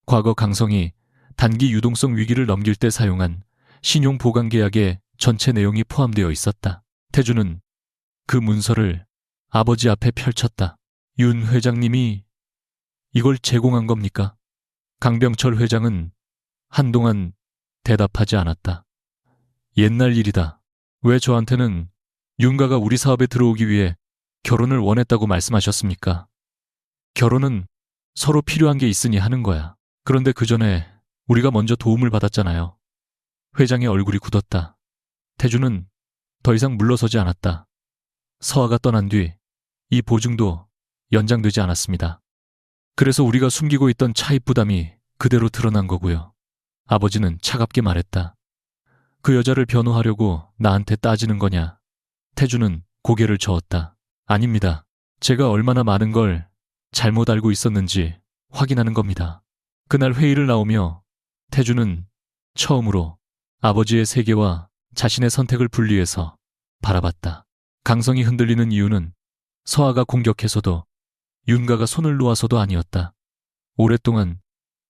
과거 강성이 단기 유동성 위기를 넘길 때 사용한 신용 보강 계약의 전체 내용이 포함되어 있었다. 태주는 그 문서를 아버지 앞에 펼쳤다. 윤 회장님이 이걸 제공한 겁니까? 강병철 회장은 한동안 대답하지 않았다. 옛날 일이다. 왜 저한테는 윤가가 우리 사업에 들어오기 위해 결혼을 원했다고 말씀하셨습니까? 결혼은 서로 필요한 게 있으니 하는 거야. 그런데 그 전에 우리가 먼저 도움을 받았잖아요. 회장의 얼굴이 굳었다. 태주는 더 이상 물러서지 않았다. 서아가 떠난 뒤 이 보증도 연장되지 않았습니다. 그래서 우리가 숨기고 있던 차입 부담이 그대로 드러난 거고요. 아버지는 차갑게 말했다. 그 여자를 변호하려고 나한테 따지는 거냐? 태주는 고개를 저었다. 아닙니다. 제가 얼마나 많은 걸 잘못 알고 있었는지 확인하는 겁니다. 그날 회의를 나오며 태주는 처음으로 아버지의 세계와 자신의 선택을 분리해서 바라봤다. 강성이 흔들리는 이유는 서아가 공격해서도 윤가가 손을 놓아서도 아니었다. 오랫동안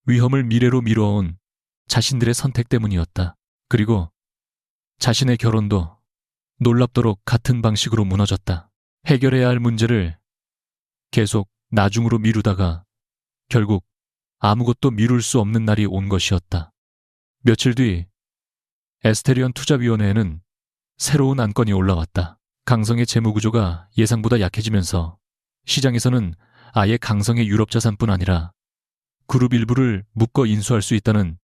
위험을 미래로 미뤄온 자신들의 선택 때문이었다. 그리고 자신의 결혼도 놀랍도록 같은 방식으로 무너졌다. 해결해야 할 문제를 계속 나중으로 미루다가 결국 아무것도 미룰 수 없는 날이 온 것이었다. 며칠 뒤 에스테리온 투자위원회에는 새로운 안건이 올라왔다. 강성의 재무구조가 예상보다 약해지면서 시장에서는 아예 강성의 유럽자산뿐 아니라 그룹 일부를 묶어 인수할 수 있다는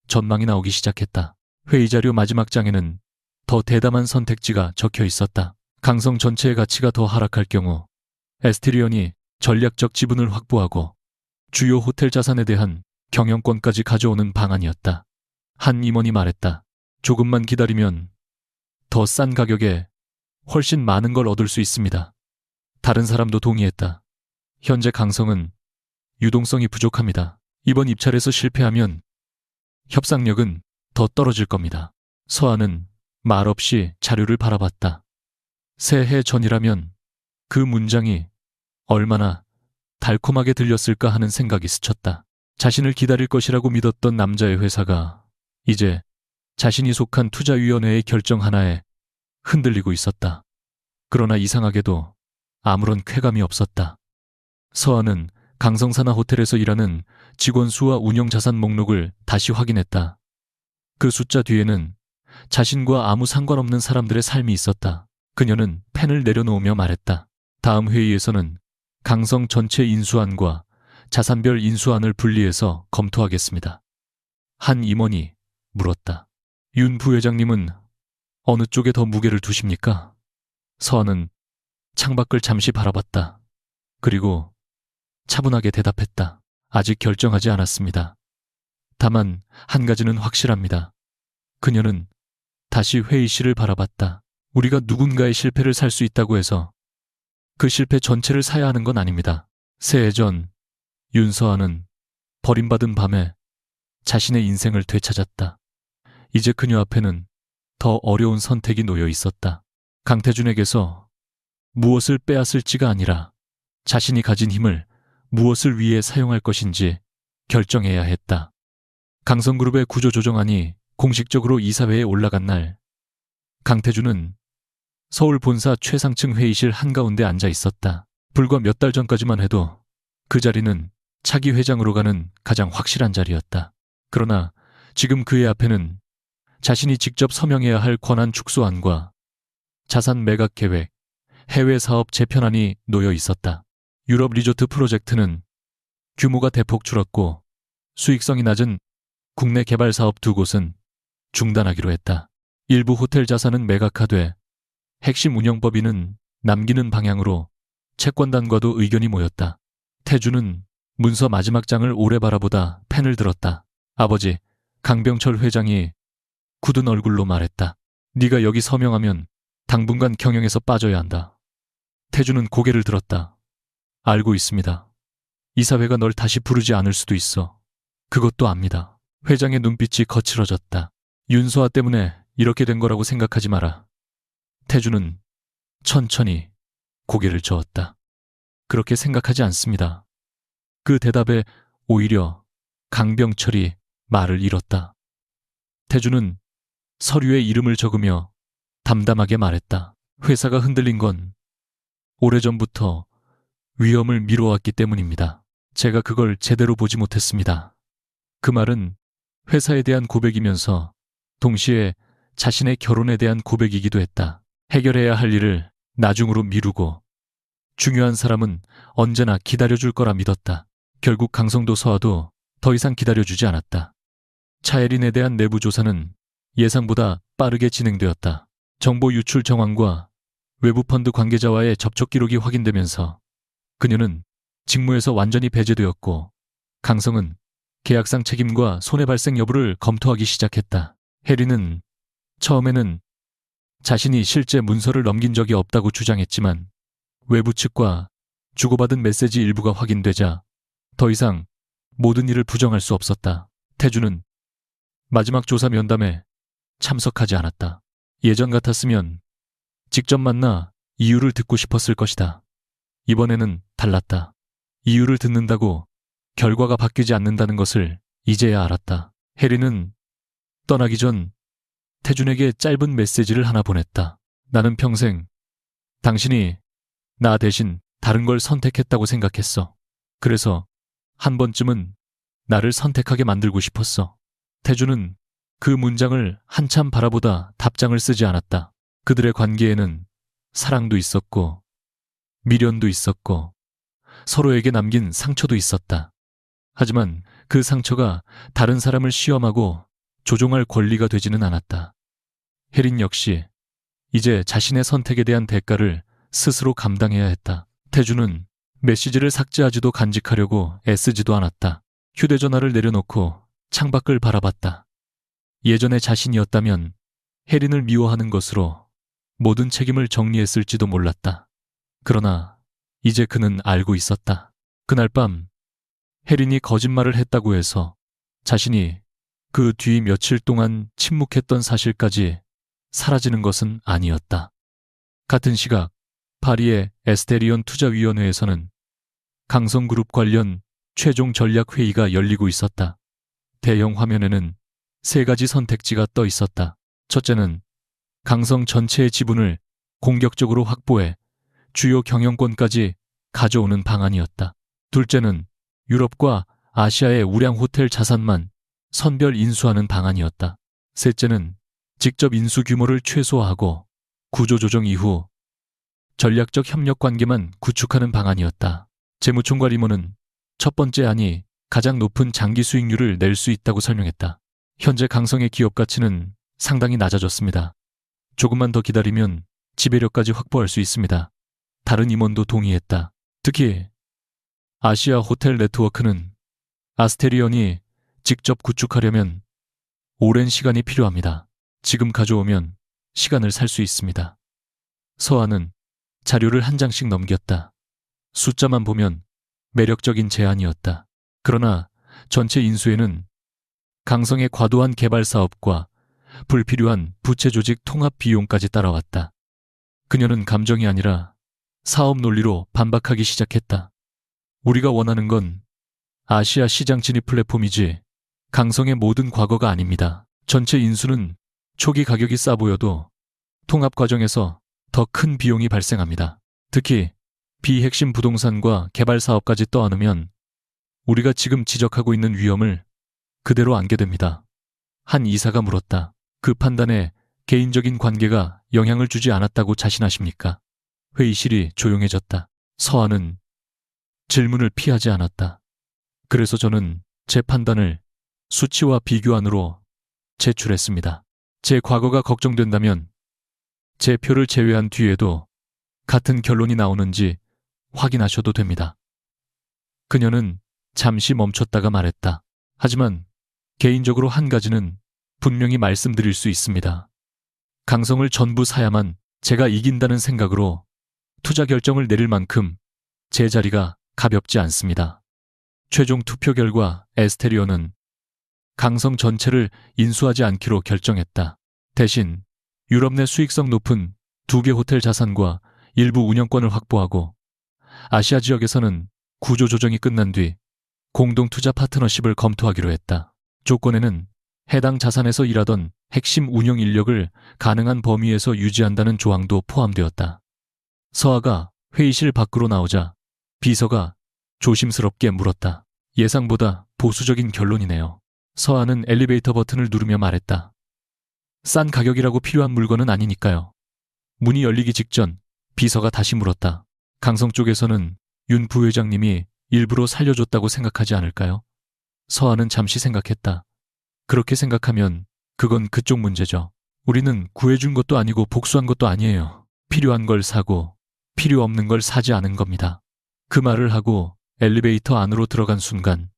전망이 나오기 시작했다. 회의자료 마지막 장에는 더 대담한 선택지가 적혀 있었다. 강성 전체의 가치가 더 하락할 경우 에스테리온이 전략적 지분을 확보하고 주요 호텔 자산에 대한 경영권까지 가져오는 방안이었다. 한 임원이 말했다. 조금만 기다리면 더 싼 가격에 훨씬 많은 걸 얻을 수 있습니다. 다른 사람도 동의했다. 현재 강성은 유동성이 부족합니다. 이번 입찰에서 실패하면 협상력은 더 떨어질 겁니다. 서아는 말없이 자료를 바라봤다. 새해 전이라면 그 문장이 얼마나 달콤하게 들렸을까 하는 생각이 스쳤다. 자신을 기다릴 것이라고 믿었던 남자의 회사가 이제 자신이 속한 투자위원회의 결정 하나에 흔들리고 있었다. 그러나 이상하게도 아무런 쾌감이 없었다. 서아는 강성산하 호텔에서 일하는 직원 수와 운영 자산 목록을 다시 확인했다. 그 숫자 뒤에는 자신과 아무 상관없는 사람들의 삶이 있었다. 그녀는 펜을 내려놓으며 말했다. 다음 회의에서는 강성 전체 인수안과 자산별 인수안을 분리해서 검토하겠습니다. 한 임원이 물었다. 윤 부회장님은 어느 쪽에 더 무게를 두십니까? 서아는 창밖을 잠시 바라봤다. 그리고 차분하게 대답했다. 아직 결정하지 않았습니다. 다만 한 가지는 확실합니다. 그녀는 다시 회의실을 바라봤다. 우리가 누군가의 실패를 살 수 있다고 해서 그 실패 전체를 사야 하는 건 아닙니다. 새해 전 윤서아는 버림받은 밤에 자신의 인생을 되찾았다. 이제 그녀 앞에는 더 어려운 선택이 놓여 있었다. 강태준에게서 무엇을 빼앗을지가 아니라 자신이 가진 힘을 무엇을 위해 사용할 것인지 결정해야 했다. 강성그룹의 구조조정안이 공식적으로 이사회에 올라간 날, 강태준은 서울 본사 최상층 회의실 한가운데 앉아 있었다. 불과 몇 달 전까지만 해도 그 자리는 차기 회장으로 가는 가장 확실한 자리였다. 그러나 지금 그의 앞에는 자신이 직접 서명해야 할 권한 축소안과 자산 매각 계획, 해외 사업 재편안이 놓여 있었다. 유럽 리조트 프로젝트는 규모가 대폭 줄었고 수익성이 낮은 국내 개발 사업 2곳은 중단하기로 했다. 일부 호텔 자산은 매각하되 핵심 운영법인은 남기는 방향으로 채권단과도 의견이 모였다. 태주는 문서 마지막 장을 오래 바라보다 펜을 들었다. 아버지, 강병철 회장이 굳은 얼굴로 말했다. 네가 여기 서명하면 당분간 경영에서 빠져야 한다. 태주는 고개를 들었다. 알고 있습니다. 이사회가 널 다시 부르지 않을 수도 있어. 그것도 압니다. 회장의 눈빛이 거칠어졌다. 윤서아 때문에 이렇게 된 거라고 생각하지 마라. 태주는 천천히 고개를 저었다. 그렇게 생각하지 않습니다. 그 대답에 오히려 강병철이 말을 잃었다. 태주는 서류에 이름을 적으며 담담하게 말했다. 회사가 흔들린 건 오래전부터 위험을 미뤄왔기 때문입니다. 제가 그걸 제대로 보지 못했습니다. 그 말은 회사에 대한 고백이면서 동시에 자신의 결혼에 대한 고백이기도 했다. 해결해야 할 일을 나중으로 미루고 중요한 사람은 언제나 기다려줄 거라 믿었다. 결국 강성도 서아도 더 이상 기다려주지 않았다. 차예린에 대한 내부 조사는 예상보다 빠르게 진행되었다. 정보 유출 정황과 외부 펀드 관계자와의 접촉 기록이 확인되면서 그녀는 직무에서 완전히 배제되었고 강성은 계약상 책임과 손해 발생 여부를 검토하기 시작했다. 혜리는 처음에는 자신이 실제 문서를 넘긴 적이 없다고 주장했지만 외부 측과 주고받은 메시지 일부가 확인되자 더 이상 모든 일을 부정할 수 없었다. 태주는 마지막 조사 면담에 참석하지 않았다. 예전 같았으면 직접 만나 이유를 듣고 싶었을 것이다. 이번에는 달랐다. 이유를 듣는다고 결과가 바뀌지 않는다는 것을 이제야 알았다. 혜리는 떠나기 전 태준에게 짧은 메시지를 하나 보냈다. 나는 평생 당신이 나 대신 다른 걸 선택했다고 생각했어. 그래서 한 번쯤은 나를 선택하게 만들고 싶었어. 태준은 그 문장을 한참 바라보다 답장을 쓰지 않았다. 그들의 관계에는 사랑도 있었고 미련도 있었고 서로에게 남긴 상처도 있었다. 하지만 그 상처가 다른 사람을 시험하고 조종할 권리가 되지는 않았다. 혜린 역시 이제 자신의 선택에 대한 대가를 스스로 감당해야 했다. 태주는 메시지를 삭제하지도 간직하려고 애쓰지도 않았다. 휴대전화를 내려놓고 창밖을 바라봤다. 예전의 자신이었다면 혜린을 미워하는 것으로 모든 책임을 정리했을지도 몰랐다. 그러나 이제 그는 알고 있었다. 그날 밤 혜린이 거짓말을 했다고 해서 자신이 그 뒤 며칠 동안 침묵했던 사실까지 사라지는 것은 아니었다. 같은 시각 파리의 에스테리온 투자위원회에서는 강성그룹 관련 최종 전략 회의가 열리고 있었다. 대형 화면에는 3가지 선택지가 떠 있었다. 첫째는 강성 전체의 지분을 공격적으로 확보해 주요 경영권까지 가져오는 방안이었다. 둘째는 유럽과 아시아의 우량 호텔 자산만 선별 인수하는 방안이었다. 셋째는 직접 인수 규모를 최소화하고 구조조정 이후 전략적 협력 관계만 구축하는 방안이었다. 재무총괄 임원은 첫 번째 안이 가장 높은 장기 수익률을 낼 수 있다고 설명했다. 현재 강성의 기업 가치는 상당히 낮아졌습니다. 조금만 더 기다리면 지배력까지 확보할 수 있습니다. 다른 임원도 동의했다. 특히 아시아 호텔 네트워크는 아스테리온이 직접 구축하려면 오랜 시간이 필요합니다. 지금 가져오면 시간을 살 수 있습니다. 서아는 자료를 한 장씩 넘겼다. 숫자만 보면 매력적인 제안이었다. 그러나 전체 인수에는 강성의 과도한 개발 사업과 불필요한 부채 조직 통합 비용까지 따라왔다. 그녀는 감정이 아니라 사업 논리로 반박하기 시작했다. 우리가 원하는 건 아시아 시장 진입 플랫폼이지 강성의 모든 과거가 아닙니다. 전체 인수는 초기 가격이 싸 보여도 통합 과정에서 더 큰 비용이 발생합니다. 특히 비핵심 부동산과 개발 사업까지 떠안으면 우리가 지금 지적하고 있는 위험을 그대로 안게 됩니다. 한 이사가 물었다. 그 판단에 개인적인 관계가 영향을 주지 않았다고 자신하십니까? 회의실이 조용해졌다. 서아는 질문을 피하지 않았다. 그래서 저는 제 판단을 수치와 비교안으로 제출했습니다. 제 과거가 걱정된다면 제 표를 제외한 뒤에도 같은 결론이 나오는지 확인하셔도 됩니다. 그녀는 잠시 멈췄다가 말했다. 하지만 개인적으로 한 가지는 분명히 말씀드릴 수 있습니다. 강성을 전부 사야만 제가 이긴다는 생각으로 투자 결정을 내릴 만큼 제 자리가 가볍지 않습니다. 최종 투표 결과 에스테리온은 강성 전체를 인수하지 않기로 결정했다. 대신 유럽 내 수익성 높은 2개 호텔 자산과 일부 운영권을 확보하고 아시아 지역에서는 구조 조정이 끝난 뒤 공동 투자 파트너십을 검토하기로 했다. 조건에는 해당 자산에서 일하던 핵심 운영 인력을 가능한 범위에서 유지한다는 조항도 포함되었다. 서아가 회의실 밖으로 나오자 비서가 조심스럽게 물었다. 예상보다 보수적인 결론이네요. 서아는 엘리베이터 버튼을 누르며 말했다. 싼 가격이라고 필요한 물건은 아니니까요. 문이 열리기 직전 비서가 다시 물었다. 강성 쪽에서는 윤 부회장님이 일부러 살려줬다고 생각하지 않을까요? 서아는 잠시 생각했다. 그렇게 생각하면 그건 그쪽 문제죠. 우리는 구해준 것도 아니고 복수한 것도 아니에요. 필요한 걸 사고 필요 없는 걸 사지 않은 겁니다. 그 말을 하고 엘리베이터 안으로 들어간 순간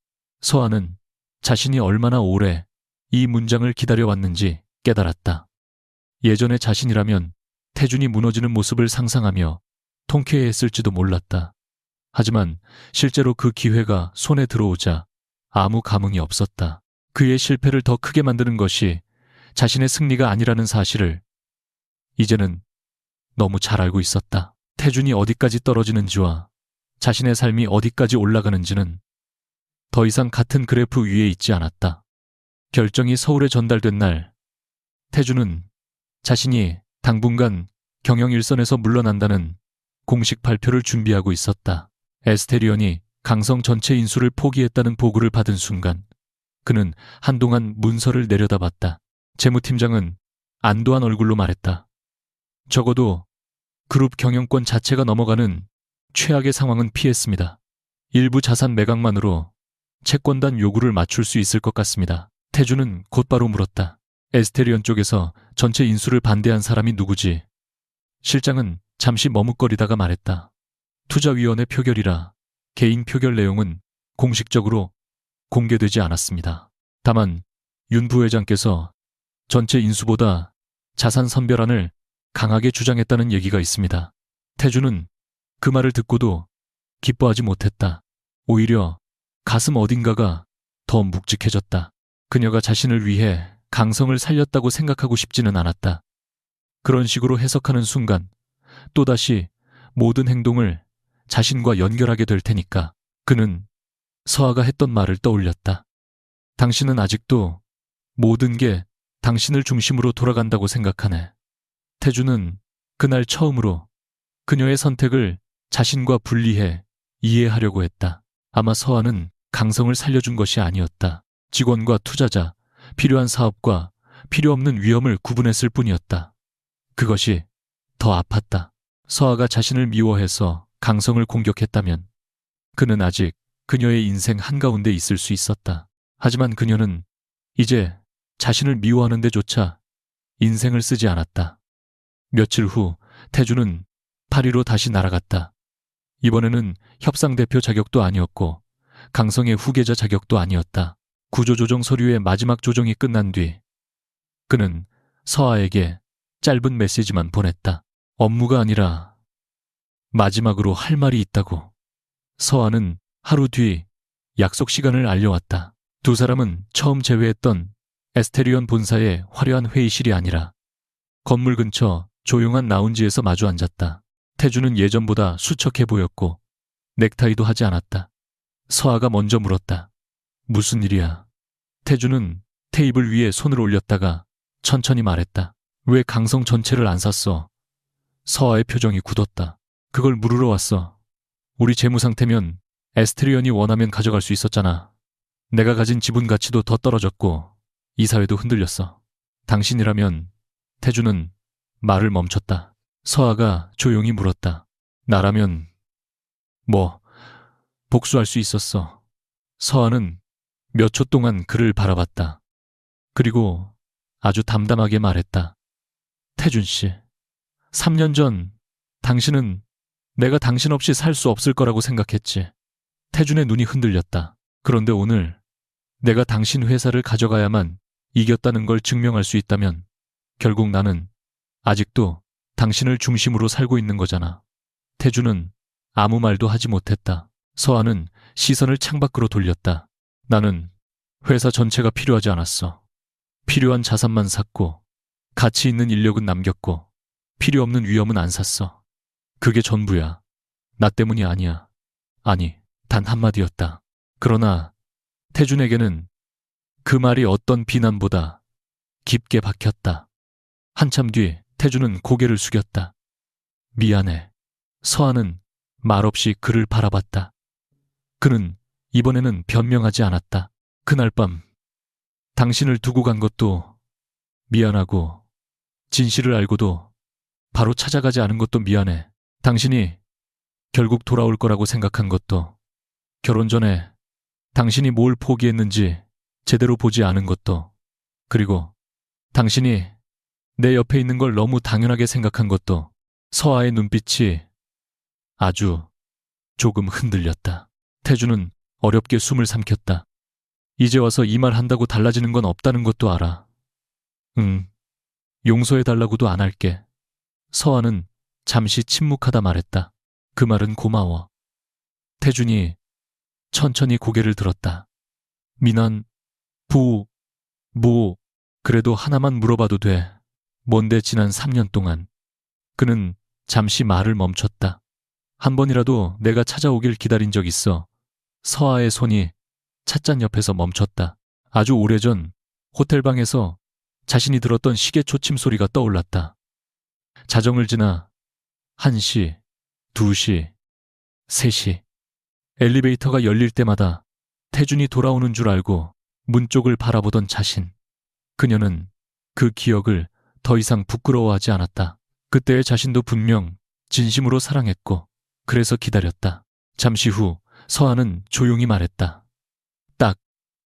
서아는 자신이 얼마나 오래 이 문장을 기다려왔는지 깨달았다. 예전의 자신이라면 태준이 무너지는 모습을 상상하며 통쾌해했을지도 몰랐다. 하지만 실제로 그 기회가 손에 들어오자 아무 감흥이 없었다. 그의 실패를 더 크게 만드는 것이 자신의 승리가 아니라는 사실을 이제는 너무 잘 알고 있었다. 태준이 어디까지 떨어지는지와 자신의 삶이 어디까지 올라가는지는 더 이상 같은 그래프 위에 있지 않았다. 결정이 서울에 전달된 날, 태준은 자신이 당분간 경영 일선에서 물러난다는 공식 발표를 준비하고 있었다. 에스테리온이 강성 전체 인수를 포기했다는 보고를 받은 순간 그는 한동안 문서를 내려다봤다. 재무팀장은 안도한 얼굴로 말했다. 적어도 그룹 경영권 자체가 넘어가는 최악의 상황은 피했습니다. 일부 자산 매각만으로 채권단 요구를 맞출 수 있을 것 같습니다. 태준은 곧바로 물었다. 에스테리온 쪽에서 전체 인수를 반대한 사람이 누구지? 실장은 잠시 머뭇거리다가 말했다. 투자위원회 표결이라 개인 표결 내용은 공식적으로 공개되지 않았습니다. 다만 윤 부회장께서 전체 인수보다 자산 선별안을 강하게 주장했다는 얘기가 있습니다. 태준은 그 말을 듣고도 기뻐하지 못했다. 오히려 가슴 어딘가가 더 묵직해졌다. 그녀가 자신을 위해 강성을 살렸다고 생각하고 싶지는 않았다. 그런 식으로 해석하는 순간 또다시 모든 행동을 자신과 연결하게 될 테니까 그는 서아가 했던 말을 떠올렸다. 당신은 아직도 모든 게 당신을 중심으로 돌아간다고 생각하네. 태준은 그날 처음으로 그녀의 선택을 자신과 분리해 이해하려고 했다. 아마 서아는 강성을 살려준 것이 아니었다. 직원과 투자자, 필요한 사업과 필요 없는 위험을 구분했을 뿐이었다. 그것이 더 아팠다. 서아가 자신을 미워해서 강성을 공격했다면 그는 아직 그녀의 인생 한가운데 있을 수 있었다. 하지만 그녀는 이제 자신을 미워하는 데조차 인생을 쓰지 않았다. 며칠 후 태준은 파리로 다시 날아갔다. 이번에는 협상대표 자격도 아니었고 강성의 후계자 자격도 아니었다. 구조조정 서류의 마지막 조정이 끝난 뒤 그는 서아에게 짧은 메시지만 보냈다. 업무가 아니라 마지막으로 할 말이 있다고. 서아는 하루 뒤 약속 시간을 알려왔다. 두 사람은 처음 제외했던 에스테리온 본사의 화려한 회의실이 아니라 건물 근처 조용한 라운지에서 마주 앉았다. 태준은 예전보다 수척해 보였고 넥타이도 하지 않았다. 서아가 먼저 물었다. 무슨 일이야? 태준은 테이블 위에 손을 올렸다가 천천히 말했다. 왜 강성 전체를 안 샀어? 서아의 표정이 굳었다. 그걸 물으러 왔어. 우리 재무 상태면 에스테리온이 원하면 가져갈 수 있었잖아. 내가 가진 지분 가치도 더 떨어졌고 이사회도 흔들렸어. 당신이라면. 태준은 말을 멈췄다. 서아가 조용히 물었다. 나라면 복수할 수 있었어. 서아는 몇 초 동안 그를 바라봤다. 그리고 아주 담담하게 말했다. 태준 씨, 3년 전 당신은 내가 당신 없이 살 수 없을 거라고 생각했지. 태준의 눈이 흔들렸다. 그런데 오늘 내가 당신 회사를 가져가야만 이겼다는 걸 증명할 수 있다면 결국 나는 아직도 당신을 중심으로 살고 있는 거잖아. 태준은 아무 말도 하지 못했다. 서아는 시선을 창밖으로 돌렸다. 나는 회사 전체가 필요하지 않았어. 필요한 자산만 샀고 가치 있는 인력은 남겼고 필요 없는 위험은 안 샀어. 그게 전부야. 나 때문이 아니야. 아니, 단 한마디였다. 그러나 태준에게는 그 말이 어떤 비난보다 깊게 박혔다. 한참 뒤 태준은 고개를 숙였다. 미안해. 서아는 말없이 그를 바라봤다. 그는 이번에는 변명하지 않았다. 그날 밤 당신을 두고 간 것도 미안하고 진실을 알고도 바로 찾아가지 않은 것도 미안해. 당신이 결국 돌아올 거라고 생각한 것도, 결혼 전에 당신이 뭘 포기했는지 제대로 보지 않은 것도, 그리고 당신이 내 옆에 있는 걸 너무 당연하게 생각한 것도. 서아의 눈빛이 아주 조금 흔들렸다. 태준은 어렵게 숨을 삼켰다. 이제 와서 이 말 한다고 달라지는 건 없다는 것도 알아. 응, 용서해달라고도 안 할게. 서아는 잠시 침묵하다 말했다. 그 말은 고마워. 태준이 천천히 고개를 들었다. 미난, 그래도 하나만 물어봐도 돼. 뭔데 지난 3년 동안. 그는 잠시 말을 멈췄다. 한 번이라도 내가 찾아오길 기다린 적 있어. 서아의 손이 찻잔 옆에서 멈췄다. 아주 오래전 호텔방에서 자신이 들었던 시계 초침 소리가 떠올랐다. 자정을 지나 1시, 2시, 3시. 엘리베이터가 열릴 때마다 태준이 돌아오는 줄 알고 문 쪽을 바라보던 자신. 그녀는 그 기억을 더 이상 부끄러워하지 않았다. 그때의 자신도 분명 진심으로 사랑했고 그래서 기다렸다. 잠시 후 서아는 조용히 말했다. 딱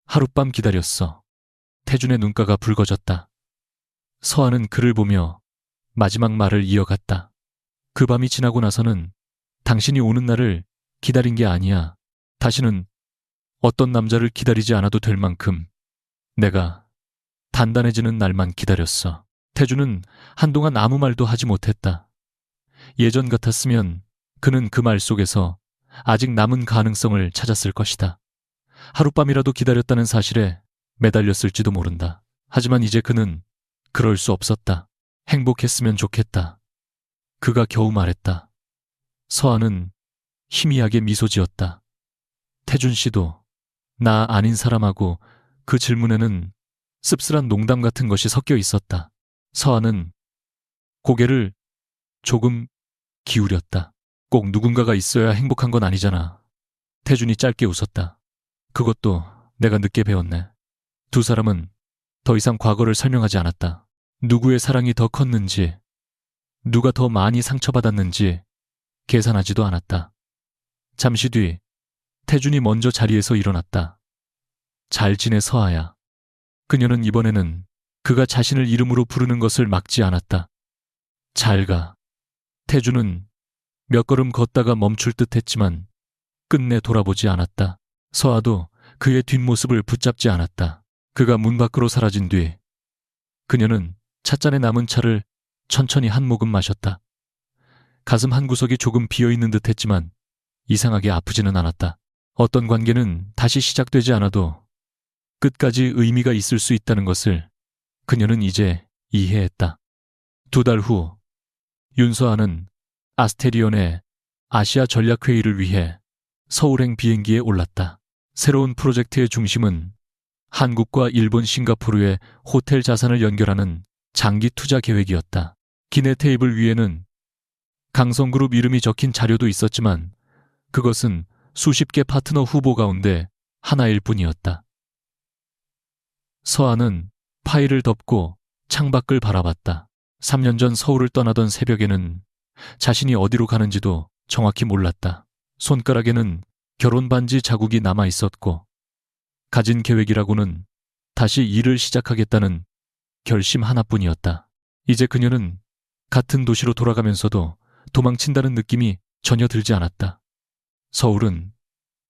하룻밤 기다렸어. 태준의 눈가가 붉어졌다. 서아는 그를 보며 마지막 말을 이어갔다. 그 밤이 지나고 나서는 당신이 오는 날을 기다린 게 아니야. 다시는 어떤 남자를 기다리지 않아도 될 만큼 내가 단단해지는 날만 기다렸어. 태준은 한동안 아무 말도 하지 못했다. 예전 같았으면 그는 그 말 속에서 아직 남은 가능성을 찾았을 것이다. 하룻밤이라도 기다렸다는 사실에 매달렸을지도 모른다. 하지만 이제 그는 그럴 수 없었다. 행복했으면 좋겠다. 그가 겨우 말했다. 서아는 희미하게 미소 지었다. 태준 씨도 나 아닌 사람하고 그 질문에는 씁쓸한 농담 같은 것이 섞여 있었다. 서아는 고개를 조금 기울였다. 꼭 누군가가 있어야 행복한 건 아니잖아. 태준이 짧게 웃었다. 그것도 내가 늦게 배웠네. 두 사람은 더 이상 과거를 설명하지 않았다. 누구의 사랑이 더 컸는지, 누가 더 많이 상처받았는지 계산하지도 않았다. 잠시 뒤 태준이 먼저 자리에서 일어났다. 잘 지내 서아야. 그녀는 이번에는 그가 자신을 이름으로 부르는 것을 막지 않았다. 잘 가. 태준은 몇 걸음 걷다가 멈출 듯 했지만 끝내 돌아보지 않았다. 서아도 그의 뒷모습을 붙잡지 않았다. 그가 문 밖으로 사라진 뒤 그녀는 찻잔에 남은 차를 천천히 한 모금 마셨다. 가슴 한구석이 조금 비어있는 듯 했지만 이상하게 아프지는 않았다. 어떤 관계는 다시 시작되지 않아도 끝까지 의미가 있을 수 있다는 것을 그녀는 이제 이해했다. 2달 후 윤서아는 아스테리온의 아시아 전략회의를 위해 서울행 비행기에 올랐다. 새로운 프로젝트의 중심은 한국과 일본 싱가포르의 호텔 자산을 연결하는 장기 투자 계획이었다. 기내 테이블 위에는 강성그룹 이름이 적힌 자료도 있었지만 그것은 수십 개 파트너 후보 가운데 하나일 뿐이었다. 서아는 파일을 덮고 창밖을 바라봤다. 3년 전 서울을 떠나던 새벽에는 자신이 어디로 가는지도 정확히 몰랐다. 손가락에는 결혼 반지 자국이 남아 있었고 가진 계획이라고는 다시 일을 시작하겠다는 결심 하나뿐이었다. 이제 그녀는 같은 도시로 돌아가면서도 도망친다는 느낌이 전혀 들지 않았다. 서울은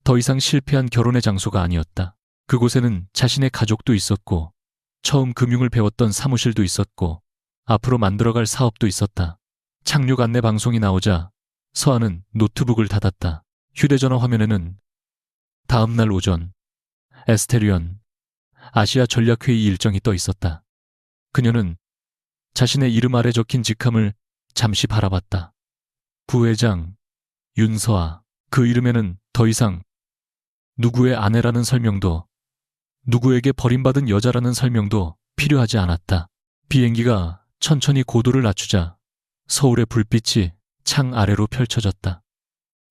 더 이상 실패한 결혼의 장소가 아니었다. 그곳에는 자신의 가족도 있었고, 처음 금융을 배웠던 사무실도 있었고, 앞으로 만들어갈 사업도 있었다. 착륙 안내 방송이 나오자 서한은 노트북을 닫았다. 휴대전화 화면에는 다음 날 오전 에스테리온 아시아 전략회의 일정이 떠 있었다. 그녀는 자신의 이름 아래 적힌 직함을 잠시 바라봤다. 부회장 윤서아. 그 이름에는 더 이상 누구의 아내라는 설명도, 누구에게 버림받은 여자라는 설명도 필요하지 않았다. 비행기가 천천히 고도를 낮추자 서울의 불빛이 창 아래로 펼쳐졌다.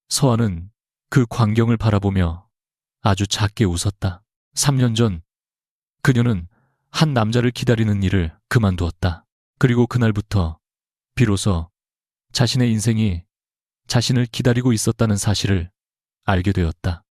서한은 그 광경을 바라보며 아주 작게 웃었다. 3년 전 그녀는 한 남자를 기다리는 일을 그만두었다. 그리고 그날부터 비로소 자신의 인생이 자신을 기다리고 있었다는 사실을 알게 되었다.